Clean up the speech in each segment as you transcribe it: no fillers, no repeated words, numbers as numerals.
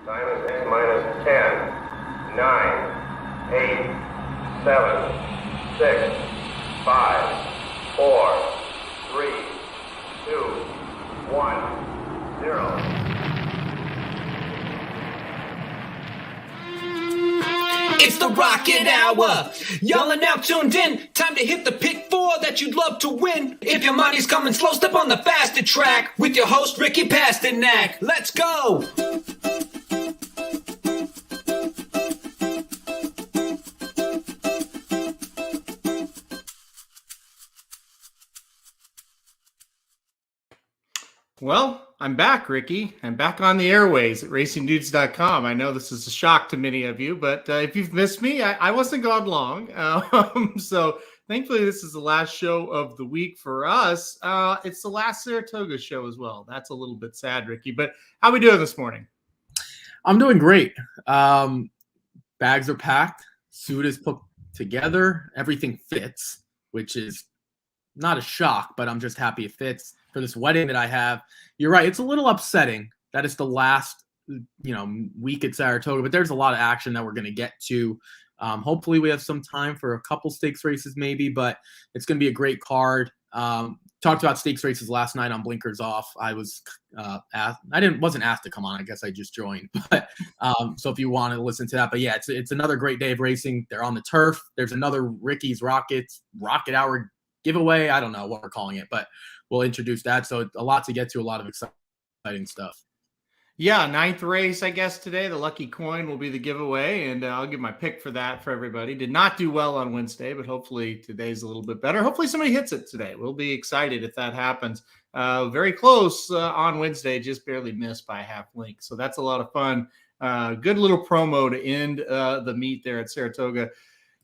Time is X minus 10, 9, 8, 7, 6, 5, 4, 3, 2, 1, 0. It's the Rocket Hour. Y'all are now tuned in. Time to hit the pick four that you'd love to win. If your money's coming slow, step on the faster track with your host, Ricky Pasternak. Let's go. Well, I'm back, Ricky. I'm back on the airways at racingdudes.com. I know this is a shock to many of you, but if you've missed me, I wasn't gone long. So thankfully, this is the last show of the week for us. It's the last Saratoga show as well. That's a little bit sad, Ricky, but how we doing this morning? I'm doing great. Bags are packed. Suit is put together. Everything fits, which is not a shock, but I'm just happy it fits for this wedding that I have. You're right. It's a little upsetting that it's the last, week at Saratoga, but there's a lot of action that we're going to get to. Hopefully we have some time for a couple stakes races maybe, but it's going to be a great card. Talked about stakes races last night on Blinkers Off. I was wasn't asked to come on. I guess I just joined, but so if you want to listen to that, but yeah, it's another great day of racing. They're on the turf. There's another Ricky's Rocket Hour giveaway. I don't know what we're calling it, but we'll introduce that. So a lot to get to, a lot of exciting stuff. Yeah, 9th race, I guess, today. The lucky coin will be the giveaway, and I'll give my pick for that for everybody. Did not do well on Wednesday, but hopefully today's a little bit better. Hopefully somebody hits it today. We'll be excited if that happens. Very close on Wednesday, just barely missed by a half link. So that's a lot of fun. Good little promo to end the meet there at Saratoga.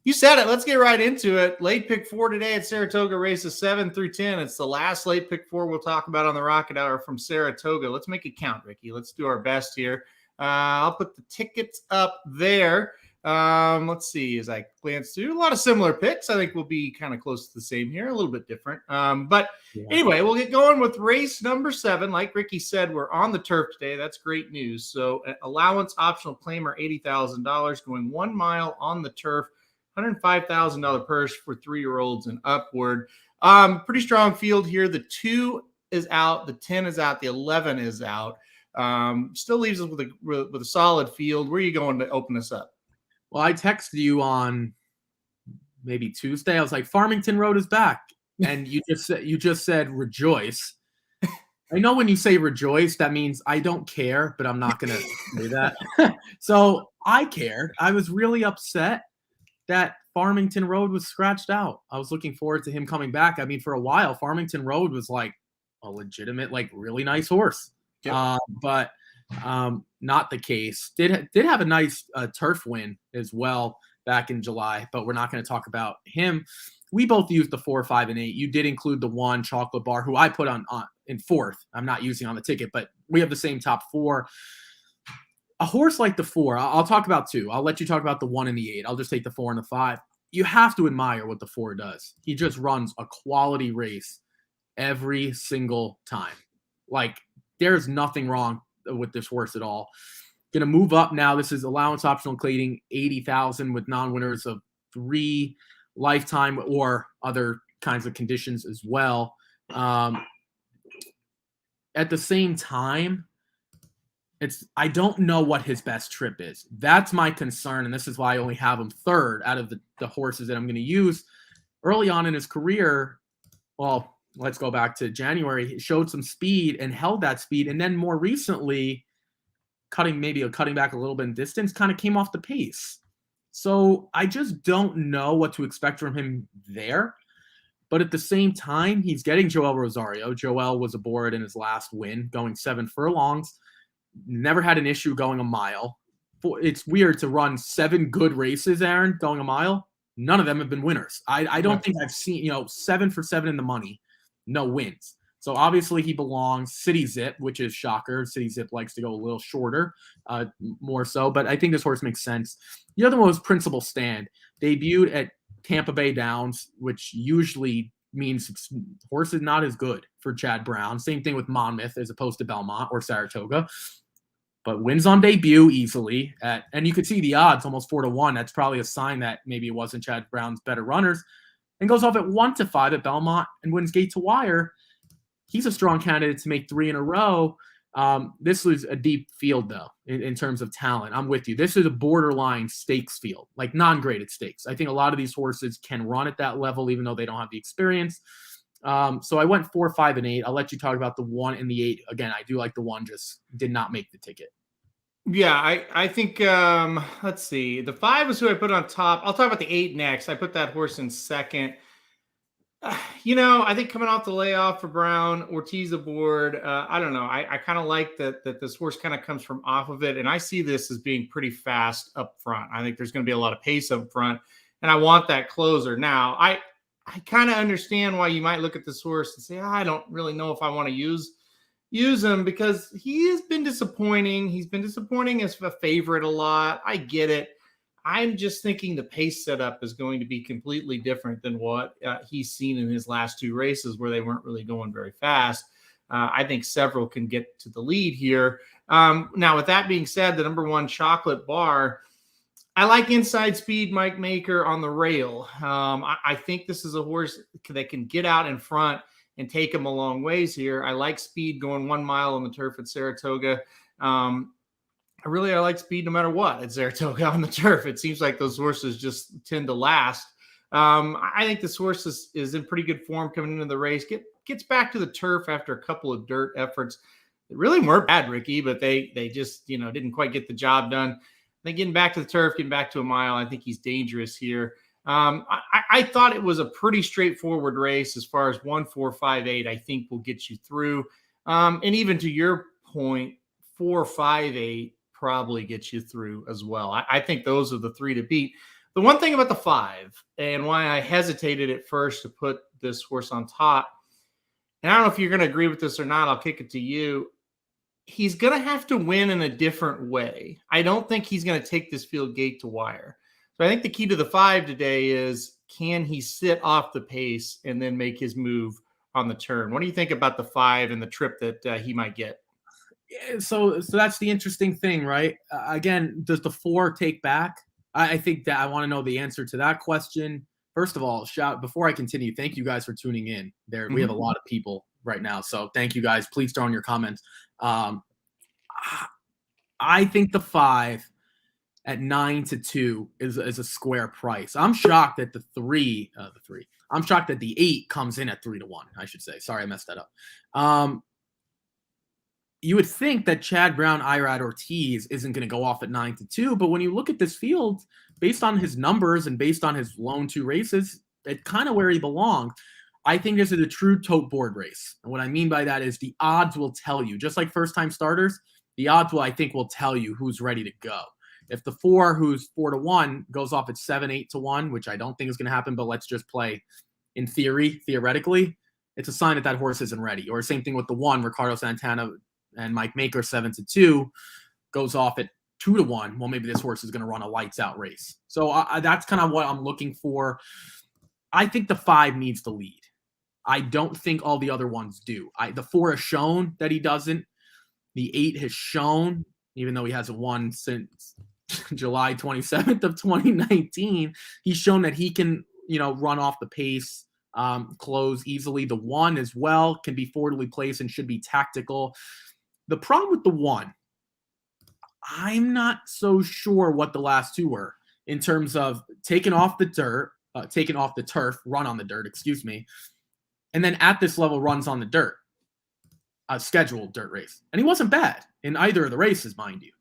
You said it. Let's get right into it. Late pick four today at Saratoga, races 7 through 10. It's the last late pick four we'll talk about on the Rocket Hour from Saratoga. Let's make it count, Ricky. Let's do our best here. I'll put the tickets up there. Let's see as I glance through. A lot of similar picks. I think we'll be kind of close to the same here, a little bit different. Anyway, we'll get going with race number 7. Like Ricky said, we're on the turf today. That's great news. So allowance optional claimer, $80,000 going 1 mile on the turf. $105,000 purse for 3-year-olds and upward. Pretty strong field here. The 2 is out, the 10 is out, the 11 is out. Still leaves us with a solid field. Where are you going to open this up? Well, I texted you on maybe Tuesday. I was like, Farmington Road is back, and you just said rejoice. I know when you say rejoice, that means I don't care, but I'm not going to say that. So I cared. I was really upset that Farmington Road was scratched out. I was looking forward to him coming back. I mean, for a while, Farmington Road was like a legitimate, like really nice horse. Yep. But not the case. Did have a nice turf win as well back in July, but we're not going to talk about him. We both used the 4, 5, and 8. You did include the 1 Chocolate Bar, who I put on in 4th. I'm not using on the ticket, but we have the same top 4. A horse like the 4, I'll talk about 2. I'll let you talk about the 1 and the 8. I'll just take the 4 and the 5. You have to admire what the 4 does. He just runs a quality race every single time. Like, there's nothing wrong with this horse at all. Going to move up now. This is allowance optional claiming $80,000 with non-winners of 3 lifetime or other kinds of conditions as well. At the same time, I don't know what his best trip is. That's my concern, and this is why I only have him 3rd out of the horses that I'm going to use. Early on in his career, well, let's go back to January, he showed some speed and held that speed, and then more recently, cutting back a little bit in distance, kind of came off the pace. So I just don't know what to expect from him there. But at the same time, he's getting Joel Rosario. Joel was aboard in his last win, going 7 furlongs. Never had an issue going a mile. It's weird to run 7 good races, Aaron, going a mile. None of them have been winners. I don't think I've seen, 7 for 7 in the money, no wins. So obviously he belongs. City Zip, which is shocker. City Zip likes to go a little shorter, more so. But I think this horse makes sense. The other one was Principal Stand. Debuted at Tampa Bay Downs, which usually means horse is not as good for Chad Brown. Same thing with Monmouth as opposed to Belmont or Saratoga. but wins on debut easily. And you could see the odds almost 4-1. That's probably a sign that maybe it wasn't Chad Brown's better runners. And goes off at 1-5 at Belmont and wins gate to wire. He's a strong candidate to make 3 in a row. This was a deep field, though, in terms of talent. I'm with you. This is a borderline stakes field, like non-graded stakes. I think a lot of these horses can run at that level, even though they don't have the experience. So I went 4, 5, and 8. I'll let you talk about the 1 and the 8. Again, I do like the 1, just did not make the ticket. Yeah, I think, let's see. The 5 is who I put on top. I'll talk about the 8 next. I put that horse in second. I think coming off the layoff for Brown, Ortiz aboard, I don't know. I kind of like that this horse kind of comes from off of it. And I see this as being pretty fast up front. I think there's going to be a lot of pace up front. And I want that closer. Now, I kind of understand why you might look at this horse and say, I don't really know if I want to use him because he has been disappointing. He's been disappointing as a favorite a lot. I get it. I'm just thinking the pace setup is going to be completely different than what he's seen in his last 2 races where they weren't really going very fast. I think several can get to the lead here. Now, with that being said, the number 1 Chocolate Bar, I like inside speed Mike Maker on the rail. I think this is a horse that can get out in front and take him a long ways here. I like speed going 1 mile on the turf at Saratoga. I like speed no matter what at Saratoga on the turf. It seems like those horses just tend to last. I think this horse is in pretty good form coming into the race. Gets back to the turf after a couple of dirt efforts. They really weren't bad, Ricky, but they just didn't quite get the job done. Then getting back to the turf, getting back to a mile, I think he's dangerous here. I thought it was a pretty straightforward race as far as 1, 4, 5, 8. I think will get you through. And even to your point, 4, 5, 8 probably gets you through as well. I think those are the 3 to beat. The one thing about the 5 and why I hesitated at first to put this horse on top, and I don't know if you're going to agree with this or not, I'll kick it to you. He's going to have to win in a different way. I don't think he's going to take this field gate to wire. So I think the key to the 5 today is, can he sit off the pace and then make his move on the turn? What do you think about the 5 and the trip that he might get? So that's the interesting thing, right? Again, does the 4 take back? I think that I want to know the answer to that question. First of all, before I continue, thank you guys for tuning in. We have a lot of people right now, so thank you guys. Please throw in your comments. I think the 5 at 9-2 is a square price. I'm shocked that the 3. I'm shocked that the 8 comes in at 3-1. I should say. Sorry, I messed that up. You would think that Chad Brown, Irad Ortiz isn't going to go off at 9-2, but when you look at this field, based on his numbers and based on his lone 2 races, it's kind of where he belonged. I think this is a true tote board race. And what I mean by that is the odds will tell you, just like first-time starters, the odds will tell you who's ready to go. If the 4, who's 4-1, goes off at 7-8-1, which I don't think is going to happen, but let's just play in theoretically, it's a sign that horse isn't ready. Or same thing with the 1, Ricardo Santana and Mike Maker 7-2 goes off at 2-1. Well, maybe this horse is going to run a lights out race. So that's kind of what I'm looking for. I think the 5 needs to lead. I don't think all the other ones do. The 4 has shown that he doesn't. The 8 has shown, even though he hasn't won since July 27th of 2019, he's shown that he can, run off the pace, close easily. The 1 as well can be forwardly placed and should be tactical. The problem with the 1, I'm not so sure what the last 2 were in terms of taking off the turf, run on the dirt, and then at this level runs on the dirt, a scheduled dirt race. And he wasn't bad in either of the races, mind you.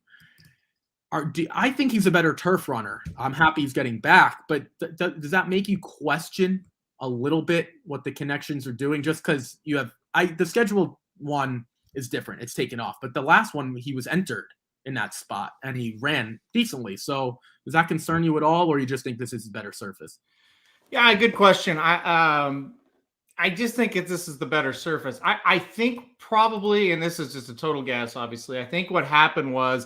I think he's a better turf runner. I'm happy he's getting back, but does that make you question a little bit what the connections are doing? Just because the scheduled 1 is different. It's taken off. But the last one, he was entered in that spot and he ran decently. So does that concern you at all, or you just think this is a better surface? Yeah, good question. I just think this is the better surface. I think probably, and this is just a total guess, obviously, I think what happened was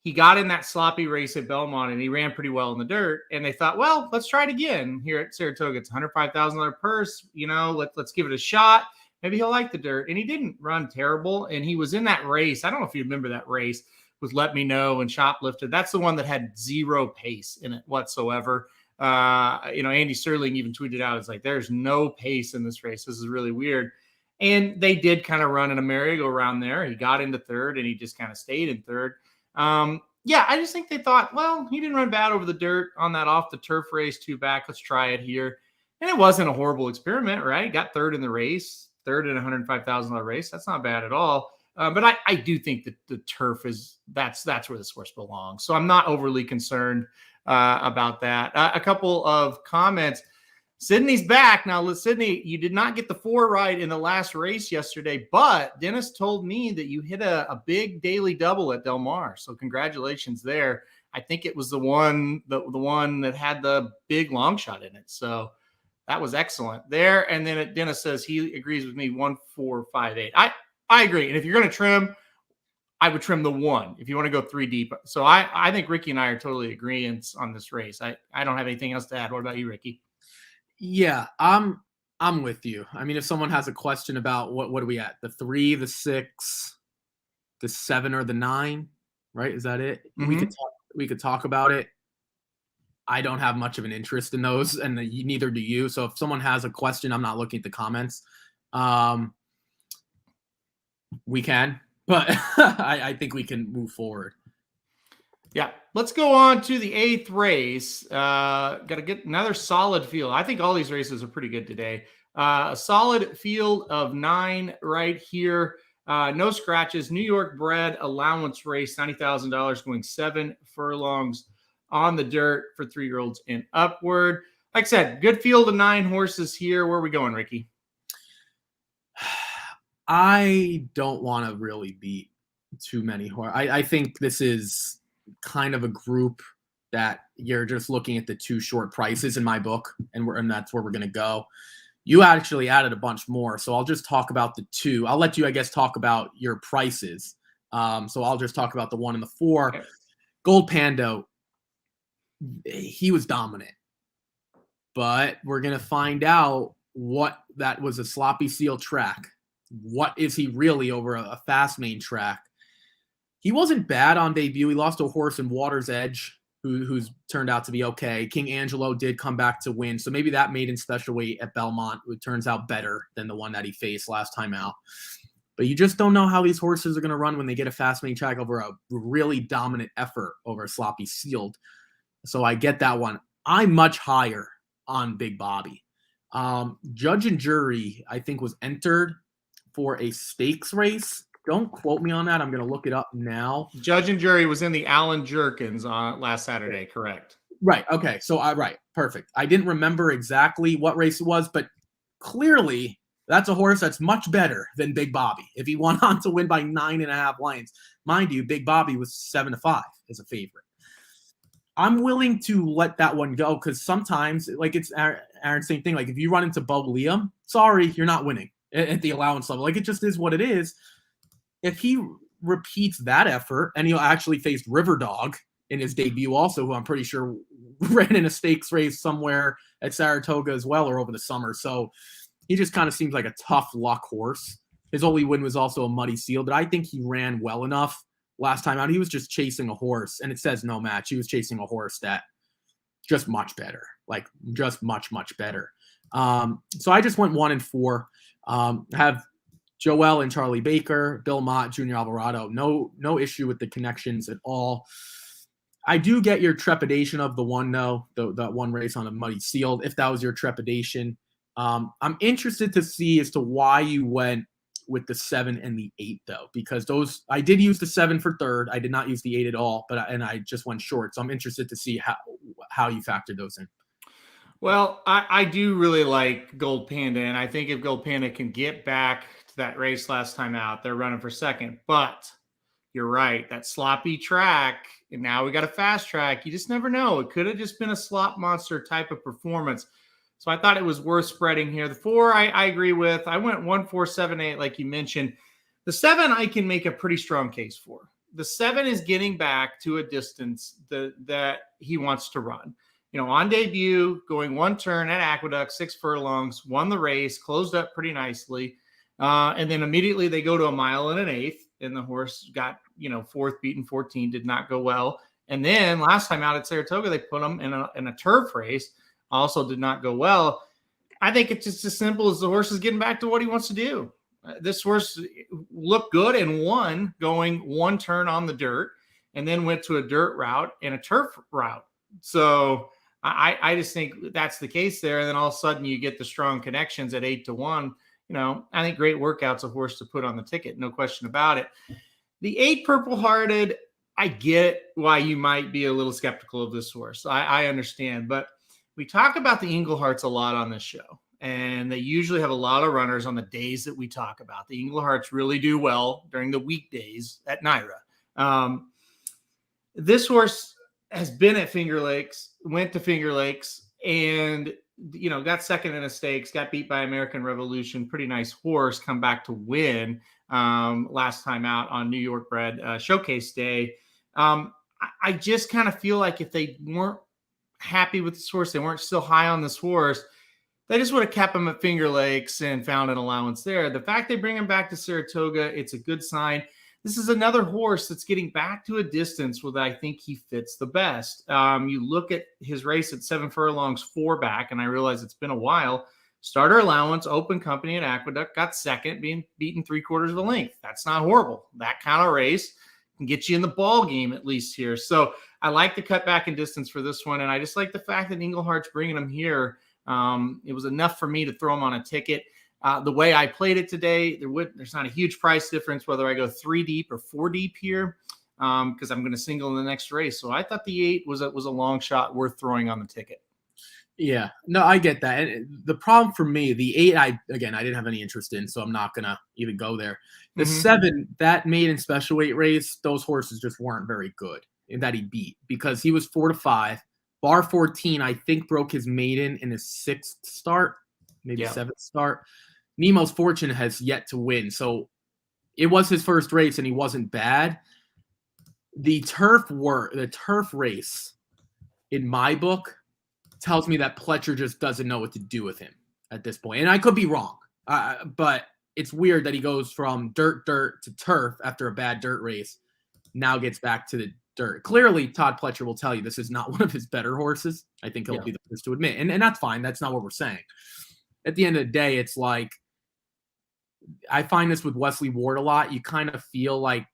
he got in that sloppy race at Belmont and he ran pretty well in the dirt. And they thought, well, let's try it again here at Saratoga. It's $105,000 purse. Let's give it a shot. Maybe he'll like the dirt. And he didn't run terrible. And he was in that race. I don't know if you remember that race, with Let Me Know and Shoplifted. That's the one that had zero pace in it whatsoever. Andy Sterling even tweeted out, it's like, there's no pace in this race. This is really weird. And they did kind of run in a merry-go-round there. He got into third and he just kind of stayed in third. I just think they thought, well, he didn't run bad over the dirt on that off the turf race 2 back. Let's try it here. And it wasn't a horrible experiment, right? Got third in the race, third in a $105,000 race. That's not bad at all. But I do think that the turf that's where this horse belongs. So I'm not overly concerned about that. A couple of comments. Sydney's back. Now, Sydney, you did not get the 4 right in the last race yesterday, but Dennis told me that you hit a big daily double at Del Mar. So congratulations there. I think it was the one that had the big long shot in it. So that was excellent there. And then Dennis says he agrees with me, 1-4-5-8. I agree. And if you're going to trim, I would trim the 1 if you want to go 3 deep. So I think Ricky and I are totally agreeing on this race. I don't have anything else to add. What about you, Ricky? Yeah, I'm with you. I mean, if someone has a question about what are we at? The 3, the 6, the 7, or the 9, right? Is that it? Mm-hmm. We could talk about it. I don't have much of an interest in those, and neither do you. So if someone has a question, I'm not looking at the comments. We can, but I think we can move forward. Yeah, let's go on to the 8th race. Got to get another solid field. I think all these races are pretty good today. A solid field of 9 right here. No scratches. New York bred allowance race, $90,000, going 7 furlongs on the dirt for 3-year-olds and upward. Like I said, good field of 9 horses here. Where are we going, Ricky? I don't want to really beat too many horses. I think this is kind of a group that you're just looking at the 2 short prices in my book, and that's where we're going to go. You actually added a bunch more, so I'll just talk about the 2. I'll let you, I guess, talk about your prices. So I'll just talk about the 1 and the 4. Okay. Gold Pando, he was dominant, but we're going to find out what that was, a sloppy seal track. What is he really over a fast main track? He wasn't bad on debut. He lost to a horse in Water's Edge, who's turned out to be okay. King Angelo did come back to win, so maybe that maiden special weight at Belmont, it turns out better than the one that he faced last time out. But you just don't know how these horses are going to run when they get a fast main track over a really dominant effort over a sloppy sealed. So I get that one. I'm much higher on Big Bobby. Judge and Jury, I think, was entered for a stakes race. Don't quote me on that. I'm going to look it up now. Judge and Jury was in the Allen Jerkins on last Saturday, correct? Right. Okay. So right. Perfect. I didn't remember exactly what race it was, but clearly that's a horse that's much better than Big Bobby. If he went on to win by 9.5 lines, mind you, Big Bobby was 7-5 as a favorite. I'm willing to let that one go because sometimes, like it's Aaron, same thing. Like if you run into Bo Liam, sorry, you're not winning at the allowance level. Like it just is what it is. If he repeats that effort, and he'll actually face River Dog in his debut also, who I'm pretty sure ran in a stakes race somewhere at Saratoga as well or over the summer. So he just kind of seems like a tough luck horse. His only win was also a muddy seal, but I think he ran well enough last time out. He was just chasing a horse, and it says no match. He was chasing a horse that just much better, like just much, much better. So I just went 1 and 4. Have Joel and Charlie Baker, Bill Mott, Junior Alvarado. No issue with the connections at all. I do get your trepidation of the 1, though, that one race on a muddy sealed, if that was your trepidation. I'm interested to see as to why you went with the 7 and the 8, though, because those I did use the 7 for third. I did not use the 8 at all, and I just went short. So I'm interested to see how you factored those in. Well, I do really like Gold Panda, and I think if Gold Panda can get back to that race last time out, they're running for second. But you're right, that sloppy track, and now we got a fast track. You just never know. It could have just been a slop monster type of performance. So I thought it was worth spreading here. The 4, I agree with. I went 1, 4, 7, 8, like you mentioned. The 7, I can make a pretty strong case for. The 7 is getting back to a distance that he wants to run. You know, on debut, going 1 turn at Aqueduct, 6 furlongs, won the race, closed up pretty nicely. And then immediately they go to 1.125 miles, and the horse got, fourth beaten 14, did not go well. And then last time out at Saratoga, they put him in a turf race, also did not go well. I think it's just as simple as the horse is getting back to what he wants to do. This horse looked good and won going one turn on the dirt, and then went to a dirt route and a turf route. So I just think that's the case there. And then all of a sudden you get the strong connections at 8-1. I think great workout's a horse to put on the ticket. No question about it. The 8 Purple Hearted, I get why you might be a little skeptical of this horse. I understand, but we talk about the Engleharts a lot on this show, and they usually have a lot of runners on the days that we talk about. The Engleharts really do well during the weekdays at NYRA. This horse has been at Finger Lakes, went to Finger Lakes, and got second in a stakes, got beat by American Revolution. Pretty nice horse, come back to win last time out on New York bred showcase day. I just kind of feel like if they weren't happy with this horse, they weren't still high on this horse, they just would have kept him at Finger Lakes and found an allowance there. The fact they bring him back to Saratoga, it's a good sign. This is another horse that's getting back to a distance where I think he fits the best. You look at his race at 7 furlongs, 4 back, and I realize it's been a while. Starter allowance, open company at Aqueduct, got second, being beaten 3/4 of a length. That's not horrible. That kind of race can get you in the ball game at least here. So I like the cut back in distance for this one, and I just like the fact that Englehart's bringing him here. It was enough for me to throw him on a ticket. The way I played it today, there's not a huge price difference whether I go 3 deep or 4 deep here, because I'm going to single in the next race. So I thought the 8 was a long shot worth throwing on the ticket. Yeah, no, I get that. And the problem for me, the 8, I didn't have any interest in, so I'm not going to even go there. The 7, that maiden special weight race, those horses just weren't very good in that he beat, because he was 4-5. Bar 14, I think, broke his maiden in his 6th start, maybe 7th start. Nemo's Fortune has yet to win, so it was his first race, and he wasn't bad. The turf race, in my book, tells me that Pletcher just doesn't know what to do with him at this point. And I could be wrong, but it's weird that he goes from dirt to turf after a bad dirt race, now gets back to the dirt. Clearly, Todd Pletcher will tell you this is not one of his better horses. I think he'll be the first to admit. And that's fine. That's not what we're saying. At the end of the day, it's like, I find this with Wesley Ward a lot. You kind of feel like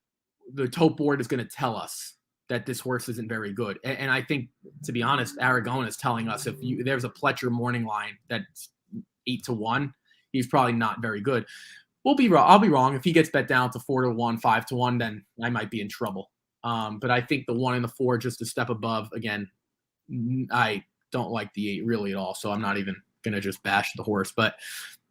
the tote board is going to tell us that this horse isn't very good. And I think, to be honest, Aragon is telling us if there's a Pletcher morning line that's 8-1, he's probably not very good. I'll be wrong. If he gets bet down to 4-1, 5-1, then I might be in trouble. But I think the 1 and the 4 just a step above. Again, I don't like the 8 really at all, so I'm not even going to just bash the horse. But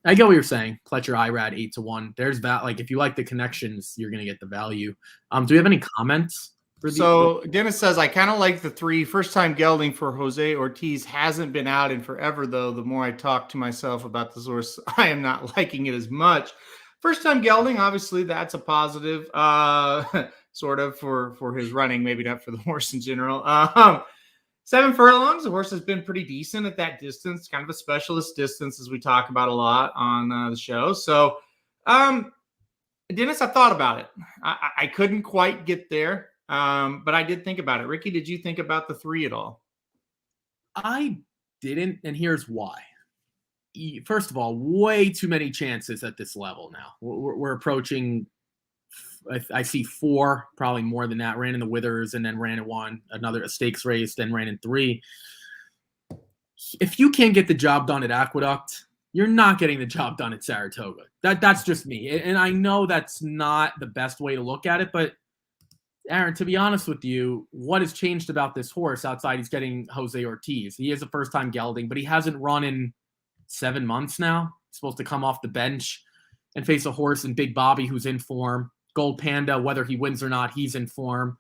I get what you're saying. Pletcher IRAD 8-1. There's that. Like, if you like the connections, you're going to get the value. Do we have any comments? So Dennis says, I kind of like the 3. First time gelding for Jose Ortiz. Hasn't been out in forever, though. The more I talk to myself about this horse, I am not liking it as much. First time gelding, obviously, that's a positive, sort of for his running, maybe not for the horse in general. 7 furlongs, the horse has been pretty decent at that distance, kind of a specialist distance, as we talk about a lot on the show. So, Dennis, I thought about it. I couldn't quite get there. But I did think about it. Ricky, did you think about the 3 at all? I didn't, and here's why. First of all, way too many chances at this level now. We're approaching, I see 4, probably more than that. Ran in the Withers and then ran in 1, a stakes race, then ran in 3. If you can't get the job done at Aqueduct, you're not getting the job done at Saratoga. That's just me. And I know that's not the best way to look at it, but Aaron, to be honest with you, what has changed about this horse outside he's getting Jose Ortiz? He is a first-time gelding, but he hasn't run in 7 months now. He's supposed to come off the bench and face a horse in Big Bobby who's in form. Gold Panda, whether he wins or not, he's in form.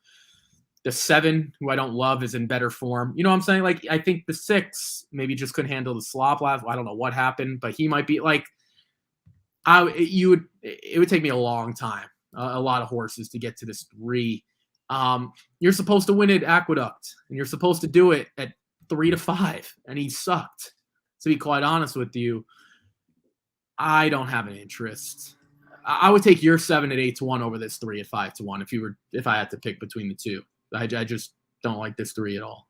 The 7, who I don't love, is in better form. You know what I'm saying? Like, I think the 6 maybe just couldn't handle the slop last. I don't know what happened, but he might be like, it would take me a long time, a lot of horses to get to this 3. You're supposed to win at Aqueduct, and you're supposed to do it at 3-5, and he sucked. To be quite honest with you, I don't have an interest. I would take your 7 at 8-1 over this 3 at 5-1 if I had to pick between the two. I just don't like this 3 at all.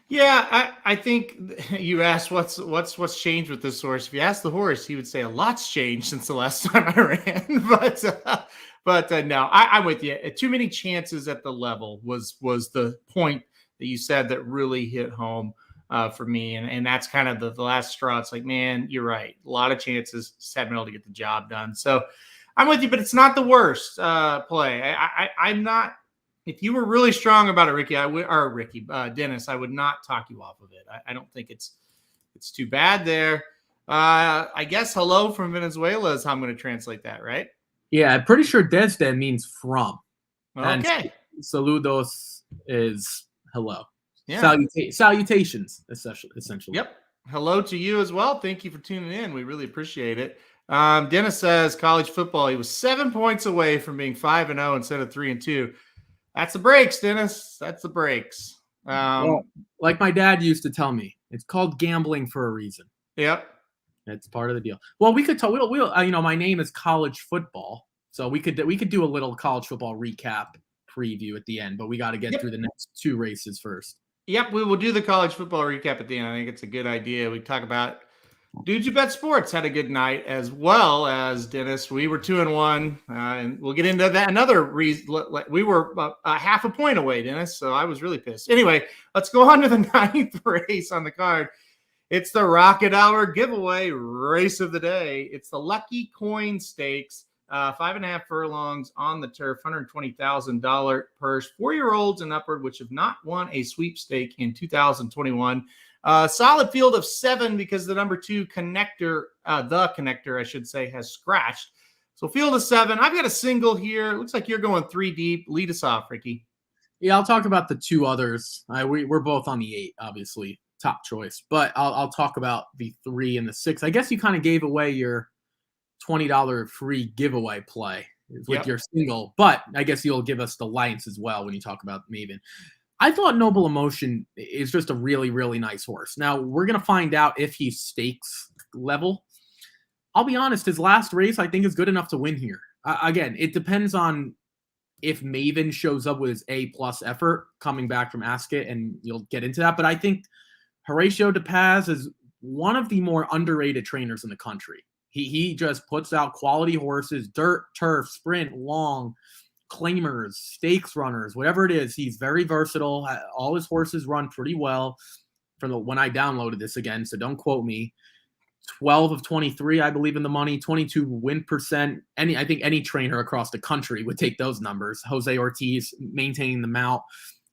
Yeah, I think you asked what's changed with this horse. If you ask the horse, he would say a lot's changed since the last time I ran. But no, I'm with you. Too many chances at the level was the point that you said that really hit home for me, and that's kind of the last straw. It's like, man, you're right. A lot of chances, just haven't been able to get the job done. So I'm with you, but it's not the worst play. I'm not. If you were really strong about it, Ricky, Dennis, I would not talk you off of it. I don't think it's too bad there. I guess hello from Venezuela is how I'm going to translate that, right? Yeah, I'm pretty sure desde means from. Okay. And saludos is hello. Yeah. Salutations, essentially. Yep. Hello to you as well. Thank you for tuning in. We really appreciate it. Dennis says college football. He was 7 points away from being 5-0 instead of 3-2. That's the breaks, Dennis. That's the breaks. Well, like my dad used to tell me, it's called gambling for a reason. Yep. It's part of the deal. Well, we could talk. We'll my name is college football, so we could do a little college football recap preview at the end. But we got to get through the next 2 races first. Yep, we will do the college football recap at the end. I think it's a good idea. We talk about Dudes Who Bet Sports had a good night, as well as Dennis. We were 2-1, and we'll get into that. Another reason we were a half a point away, Dennis. So I was really pissed. Anyway, let's go on to the 9th race on the card. It's the Rocket Hour giveaway race of the day. It's the Lucky Coin Stakes, 5.5 furlongs on the turf, $120,000 purse. 4-year-olds and upward, which have not won a sweepstake in 2021. Solid field of 7 because the number 2 connector, I should say, has scratched. So field of 7. I've got a single here. It looks like you're going 3 deep. Lead us off, Ricky. Yeah, I'll talk about the 2 others. We're both on the 8, obviously, top choice. But I'll talk about the 3 and the 6. I guess you kind of gave away your $20 free giveaway play with your single, but I guess you'll give us the lights as well when you talk about Maven. I thought Noble Emotion is just a really, really nice horse. Now, we're going to find out if he's stakes level. I'll be honest, his last race, I think, is good enough to win here. Again, it depends on if Maven shows up with his A-plus effort coming back from Ascot, and you'll get into that. But I think Horatio De Paz is one of the more underrated trainers in the country. He just puts out quality horses, dirt, turf, sprint, long, claimers, stakes runners, whatever it is. He's very versatile. All his horses run pretty well from when I downloaded this again, so don't quote me. 12 of 23, I believe, in the money, 22 win percent. I think any trainer across the country would take those numbers. Jose Ortiz maintaining the mount,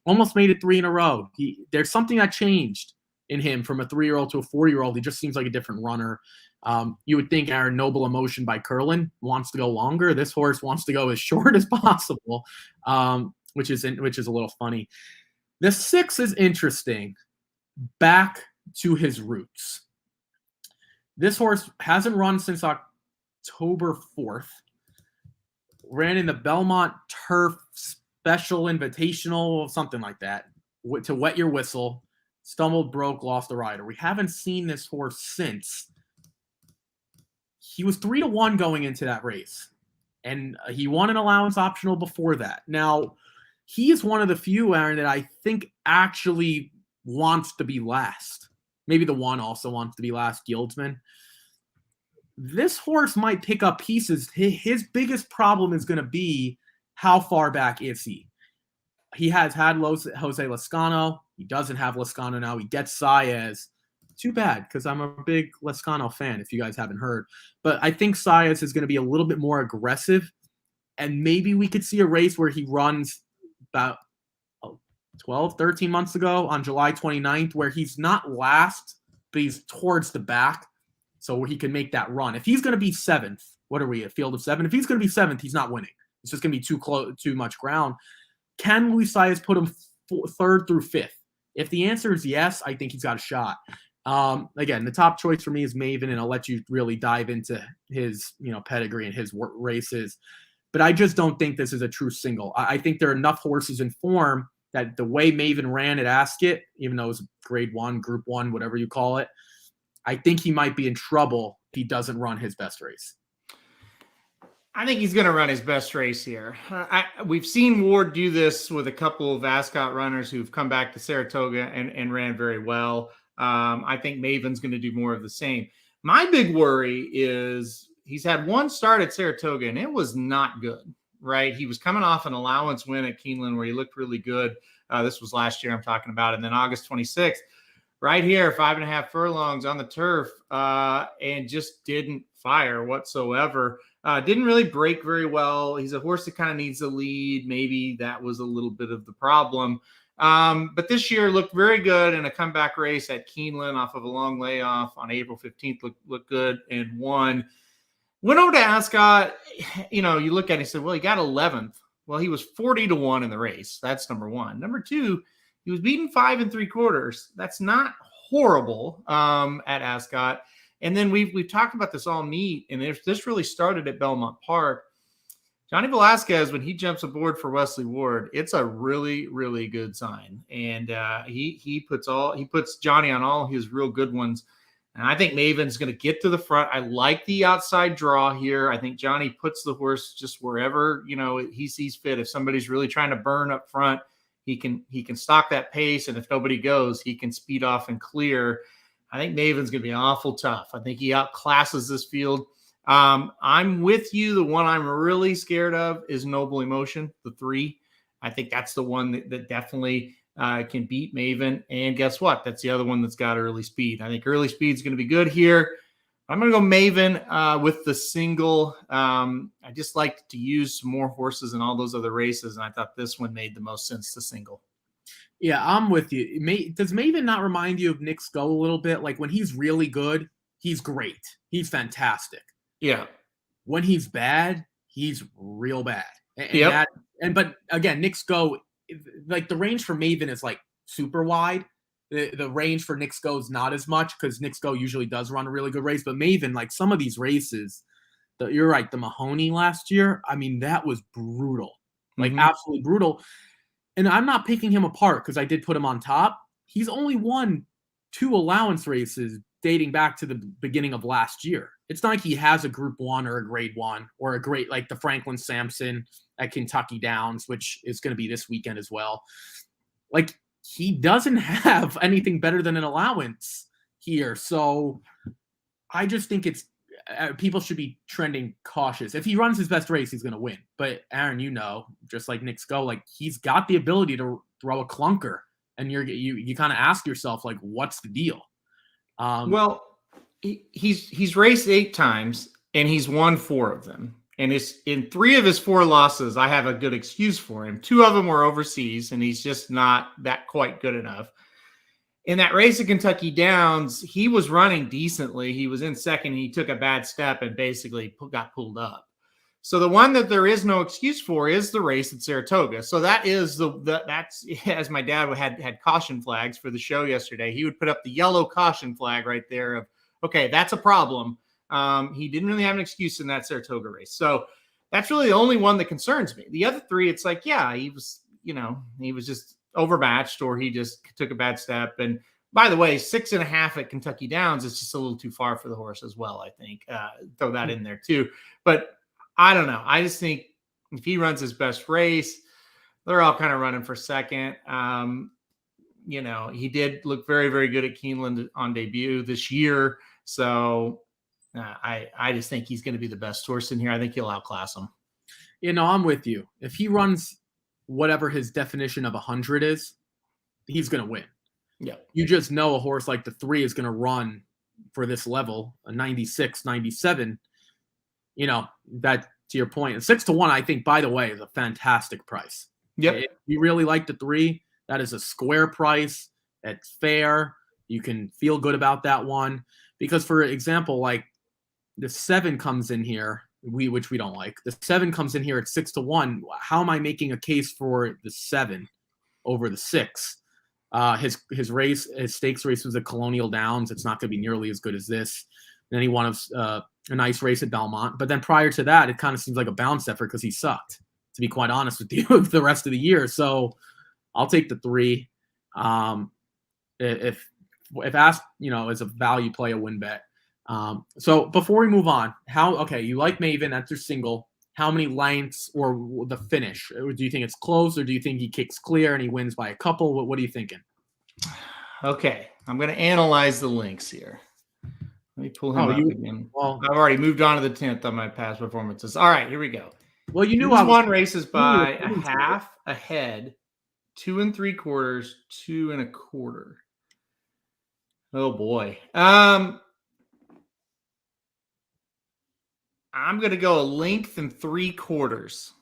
almost made it 3 in a row. There's something that changed in him from a 3-year-old to a 4-year-old. He just seems like a different runner. You would think our Noble Emotion by Curlin wants to go longer. This horse wants to go as short as possible, which is a little funny. The 6 is interesting. Back to his roots. This horse hasn't run since October 4th. Ran in the Belmont Turf Special Invitational, something like that, to Wet Your Whistle. Stumbled, broke, lost the rider. We haven't seen this horse since. He was 3-1 going into that race, and he won an allowance optional before that. Now, he is one of the few, Aaron, that I think actually wants to be last. Maybe the one also wants to be last, Guildsman. This horse might pick up pieces. His biggest problem is going to be how far back is he? He has had Jose Lezcano. He doesn't have Lezcano now. He gets Saez. Too bad, because I'm a big Lezcano fan, if you guys haven't heard. But I think Saez is going to be a little bit more aggressive, and maybe we could see a race where he runs about 12, 13 months ago on July 29th, where he's not last, but he's towards the back, so he can make that run. If he's going to be 7th, what are we, a field of 7? If he's going to be 7th, he's not winning. It's just going to be too much ground. Can Luis Saez put him 3rd through 5th? If the answer is yes, I think he's got a shot. Again, the top choice for me is Maven, and I'll let you really dive into his, pedigree and his races. But I just don't think this is a true single. I think there are enough horses in form that the way Maven ran at Ascot, even though it was grade 1, group 1, whatever you call it, I think he might be in trouble if he doesn't run his best race. I think he's going to run his best race here. We've seen Ward do this with a couple of Ascot runners who've come back to Saratoga and ran very well. I think Maven's going to do more of the same. My big worry is he's had one start at Saratoga, and it was not good, right? He was coming off an allowance win at Keeneland where he looked really good. This was last year I'm talking about. And then August 26th, right here, 5.5 furlongs on the turf, and just didn't fire whatsoever. Didn't really break very well. He's a horse that kind of needs the lead. Maybe that was a little bit of the problem. But this year looked very good in a comeback race at Keeneland off of a long layoff on April 15th. Looked good and won. Went over to Ascot. You look at it and say, well, he got 11th. Well, he was 40-1 in the race. That's number one. Number two, he was beaten 5 3/4. That's not horrible at Ascot. And then we've talked about this all meet, and this really started at Belmont Park. Johnny Velasquez, when he jumps aboard for Wesley Ward, it's a really, really good sign. And he puts Johnny on all his real good ones. And I think Maven's going to get to the front. I like the outside draw here. I think Johnny puts the horse just wherever he sees fit. If somebody's really trying to burn up front, he can stock that pace, and if nobody goes, he can speed off and clear. I think Maven's going to be awful tough. I think he outclasses this field. I'm with you. The one I'm really scared of is Noble Emotion, the 3. I think that's the one that definitely can beat Maven. And guess what? That's the other one that's got early speed. I think early speed is going to be good here. I'm going to go Maven with the single. I just like to use some more horses in all those other races, and I thought this one made the most sense to single. Yeah, I'm with you. Does Maven not remind you of Nick Skull a little bit? Like when he's really good, he's great. He's fantastic. Yeah. When he's bad, he's real bad. But again, Nick Skull, like the range for Maven is like super wide. The range for Nick Skull is not as much because Nick Skull usually does run a really good race. But Maven, like some of these races, you're right, the Mahoney last year, I mean, that was brutal. Like absolutely brutal. And I'm not picking him apart because I did put him on top. He's only won 2 allowance races dating back to the beginning of last year. It's not like he has a Group 1 or a Grade 1 or a great like the Franklin Sampson at Kentucky Downs, which is going to be this weekend as well. Like he doesn't have anything better than an allowance here. So I just think it's people should be trending cautious. If he runs his best race, he's going to win. But Aaron, just like Nick Skull, like he's got the ability to throw a clunker, and you kind of ask yourself, like, what's the deal? Well, he's raced 8 times and he's won 4 of them. And it's in 3 of his 4 losses, I have a good excuse for him. 2 of them were overseas, and he's just not that quite good enough. In that race at Kentucky Downs, he was running decently. He was in second. He took a bad step and basically got pulled up. So the one that there is no excuse for is the race at Saratoga. So that is that's as my dad had caution flags for the show yesterday. He would put up the yellow caution flag right there of, okay, that's a problem. He didn't really have an excuse in that Saratoga race. So that's really the only one that concerns me. The other 3, it's like, yeah, he was just overmatched, or he just took a bad step. And by the way, 6.5 at Kentucky Downs is just a little too far for the horse as well, I think. Throw that in there too. But I don't know. I just think if he runs his best race, they're all kind of running for second. He did look very, very good at Keeneland on debut this year. So I just think he's going to be the best horse in here. I think he'll outclass him. I'm with you. If he runs whatever his definition of 100 is, he's going to win. Yeah. You just know a horse like the 3 is going to run for this level, a 96, 97. That to your point. And 6-1, I think, by the way, is a fantastic price. Yep. If you really like the 3, that is a square price. It's fair. You can feel good about that one. Because, for example, like the 7 comes in here, which we don't like. The 7 comes in here at 6-1. How am I making a case for the 7 over the 6? His stakes race was at Colonial Downs. It's not going to be nearly as good as this. And then he won a nice race at Belmont. But then prior to that, it kind of seems like a bounce effort because he sucked, to be quite honest with you, the rest of the year. So I'll take the 3. If asked, as a value play, a win bet. So before we move on, you like Maven, that's your single. how many lengths or the finish? Or do you think it's close, or do you think he kicks clear and he wins by a couple? What are you thinking? Okay, I'm going to analyze the links here. Let me pull him up again. Well, I've already moved on to the 10th on my past performances. All right, here we go. Well, you knew He's won races by a half, a head, 2 3/4, 2 1/4. Oh boy. I'm going to go a length and 3/4.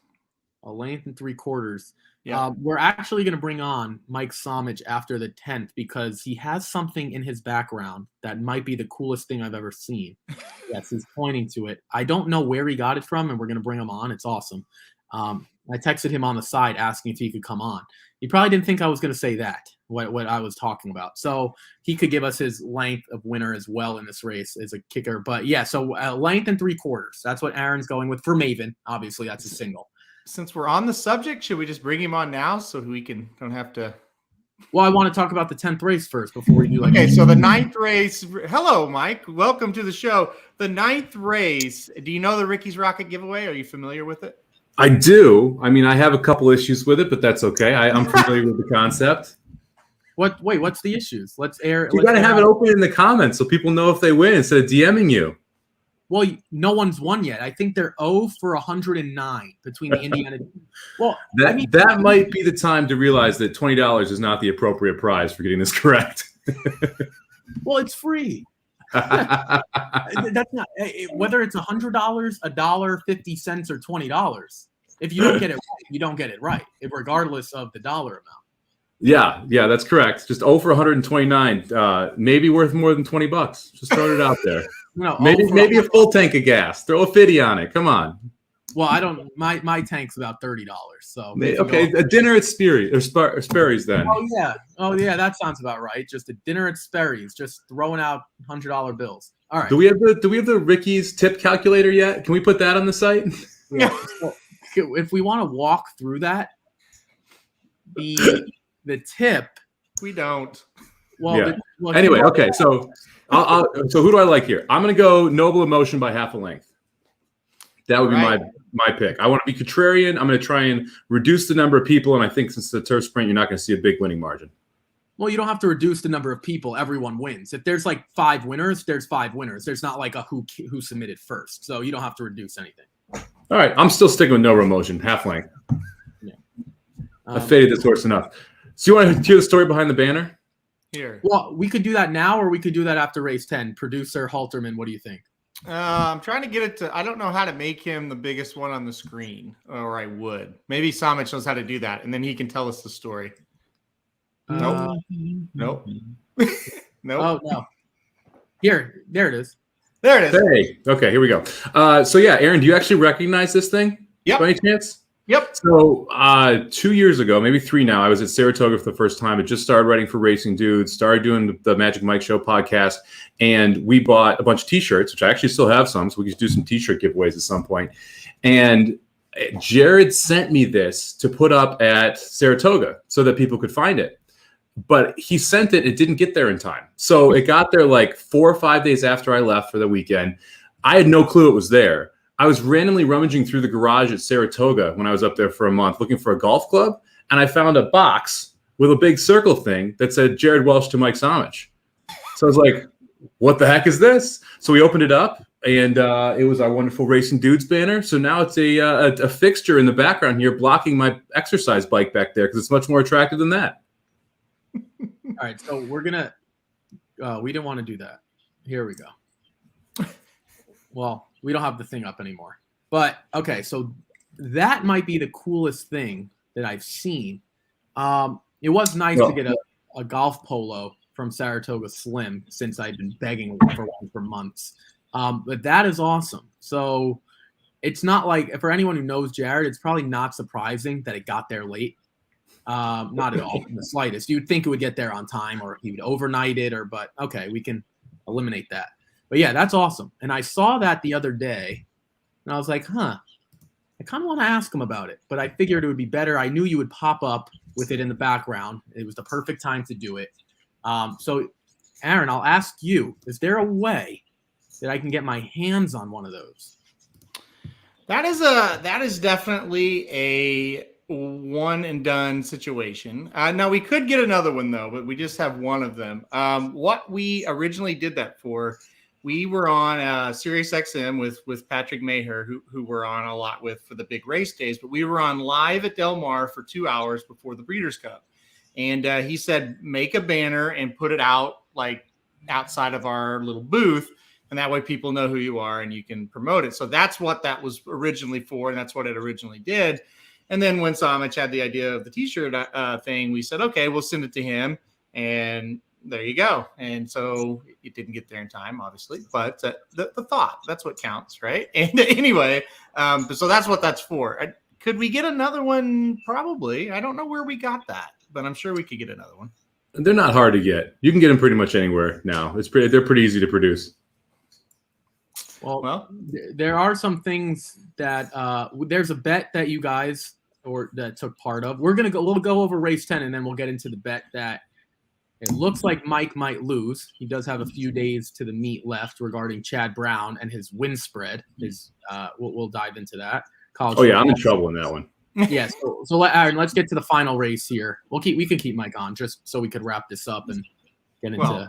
A length and 3/4. Yeah. We're actually going to bring on Mike Somich after the 10th because he has something in his background that might be the coolest thing I've ever seen. Yes, he's pointing to it. I don't know where he got it from, and we're going to bring him on. It's awesome. I texted him on the side asking if he could come on. He probably didn't think I was going to say that, what I was talking about. So he could give us his length of winner as well in this race as a kicker. But yeah, so length and 3/4. That's what Aaron's going with for Maven. Obviously, that's a single. Since we're on the subject, should we just bring him on now so we don't have to? Well, I want to talk about the 10th race first before we do Okay, so the 9th race. Hello, Mike. Welcome to the show. The 9th race. Do you know the Ricky's Rocket giveaway? Are you familiar with it? I do. I mean, I have a couple issues with it, but that's okay. I'm familiar with the concept. What's the issues? Let's air. You got to have it open in the comments so people know if they win instead of DMing you. Well, no one's won yet. I think they're 0 for 109 between the Indiana. Well, that might be the time to realize that $20 is not the appropriate prize for getting this correct. Well, it's free. That's not whether it's $100, $1, 50 cents, or $20. If you don't get it right, you don't get it right, regardless of the dollar amount. Yeah, that's correct. Just 0 for 129. Maybe worth more than $20. Just throw it out there. No, maybe a full tank of gas. Throw a 50 on it. Come on. Well, I don't. My tank's about $30. So okay, a dinner at Sperry's then. Oh yeah, that sounds about right. Just a dinner at Sperry's, just throwing out $100 bills. All right. Do we have the Ricky's tip calculator yet? Can we put that on the site? Yeah. So, if we want to walk through that, the tip. We don't. Well, yeah. Anyway, okay. So, so who do I like here? I'm going to go Noble Emotion by half a length. That would be my pick. I want to be contrarian. I'm going to try and reduce the number of people, and I think since the turf sprint, you're not going to see a big winning margin. Well, you don't have to reduce the number of people. Everyone wins. If there's like 5 winners, there's 5 winners. There's not like a who submitted first, so you don't have to reduce anything. All right, I'm still sticking with Noble Emotion, half length. Yeah. I faded this horse enough. So you want to hear the story behind the banner? Here. Well, we could do that now, or we could do that after race 10. Producer Halterman, what do you think? I'm trying to get it to. I don't know how to make him the biggest one on the screen, or I would. Maybe Samich knows how to do that, and then he can tell us the story. Nope. Nope. Oh no. There it is. There it is. Hey. Okay, here we go. So yeah, Aaron, do you actually recognize this thing? Yep. By any chance? Yep. So 2 years ago, maybe 3 now, I was at Saratoga for the first time. I just started writing for Racing Dudes, started doing the Magic Mike Show podcast, and we bought a bunch of T-shirts, which I actually still have some, so we could do some T-shirt giveaways at some point. And Jared sent me this to put up at Saratoga so that people could find it. But he sent it didn't get there in time. So it got there like 4 or 5 days after I left for the weekend. I had no clue it was there. I was randomly rummaging through the garage at Saratoga when I was up there for a month looking for a golf club, and I found a box with a big circle thing that said Jared Welsh to Mike Samich. So I was like, what the heck is this? So we opened it up, and it was our wonderful Racing Dudes banner. So now it's a fixture in the background here blocking my exercise bike back there because it's much more attractive than that. All right, so we're going to we didn't want to do that. Here we go. Well, we don't have the thing up anymore. But, okay, so that might be the coolest thing that I've seen. It was nice to get a golf polo from Saratoga Slim since I've been begging for one for months. But that is awesome. So it's not like, for anyone who knows Jared, it's probably not surprising that it got there late. Not at all, in the slightest. You'd think it would get there on time or he would overnight it, but okay, we can eliminate that. But yeah, that's awesome. And I saw that the other day, and I was like, I kind of want to ask him about it, but I figured it would be better. I knew you would pop up with it in the background. It was the perfect time to do it. So, Aaron, I'll ask you, is there a way that I can get my hands on one of those? That is definitely a one and done situation. Now we could get another one though, but we just have one of them. What we originally did that for, we were on Sirius XM with Patrick Maher, who we're on a lot with for the big race days. But we were on live at Del Mar for 2 hours before the Breeders' Cup, and he said make a banner and put it out like outside of our little booth. And that way people know who you are and you can promote it. So that's what that was originally for. And that's what it originally did. And then when Samich had the idea of the t-shirt thing, we said, okay, we'll send it to him. And there you go. And so it didn't get there in time, obviously. But the thought, that's what counts, right? And anyway, so that's what that's for. Could we get another one? Probably. I don't know where we got that, but I'm sure we could get another one. They're not hard to get. You can get them pretty much anywhere now. They're pretty easy to produce. Well, there are some things that there's a bet that you guys that took part of. We'll go over race 10 and then we'll get into the bet that it looks like Mike might lose. He does have a few days to the meet left regarding Chad Brown and his win spread. We'll dive into that. I'm in trouble in that one. Yeah, so Aaron, let's get to the final race here. We can keep Mike on just so we could wrap this up and get into.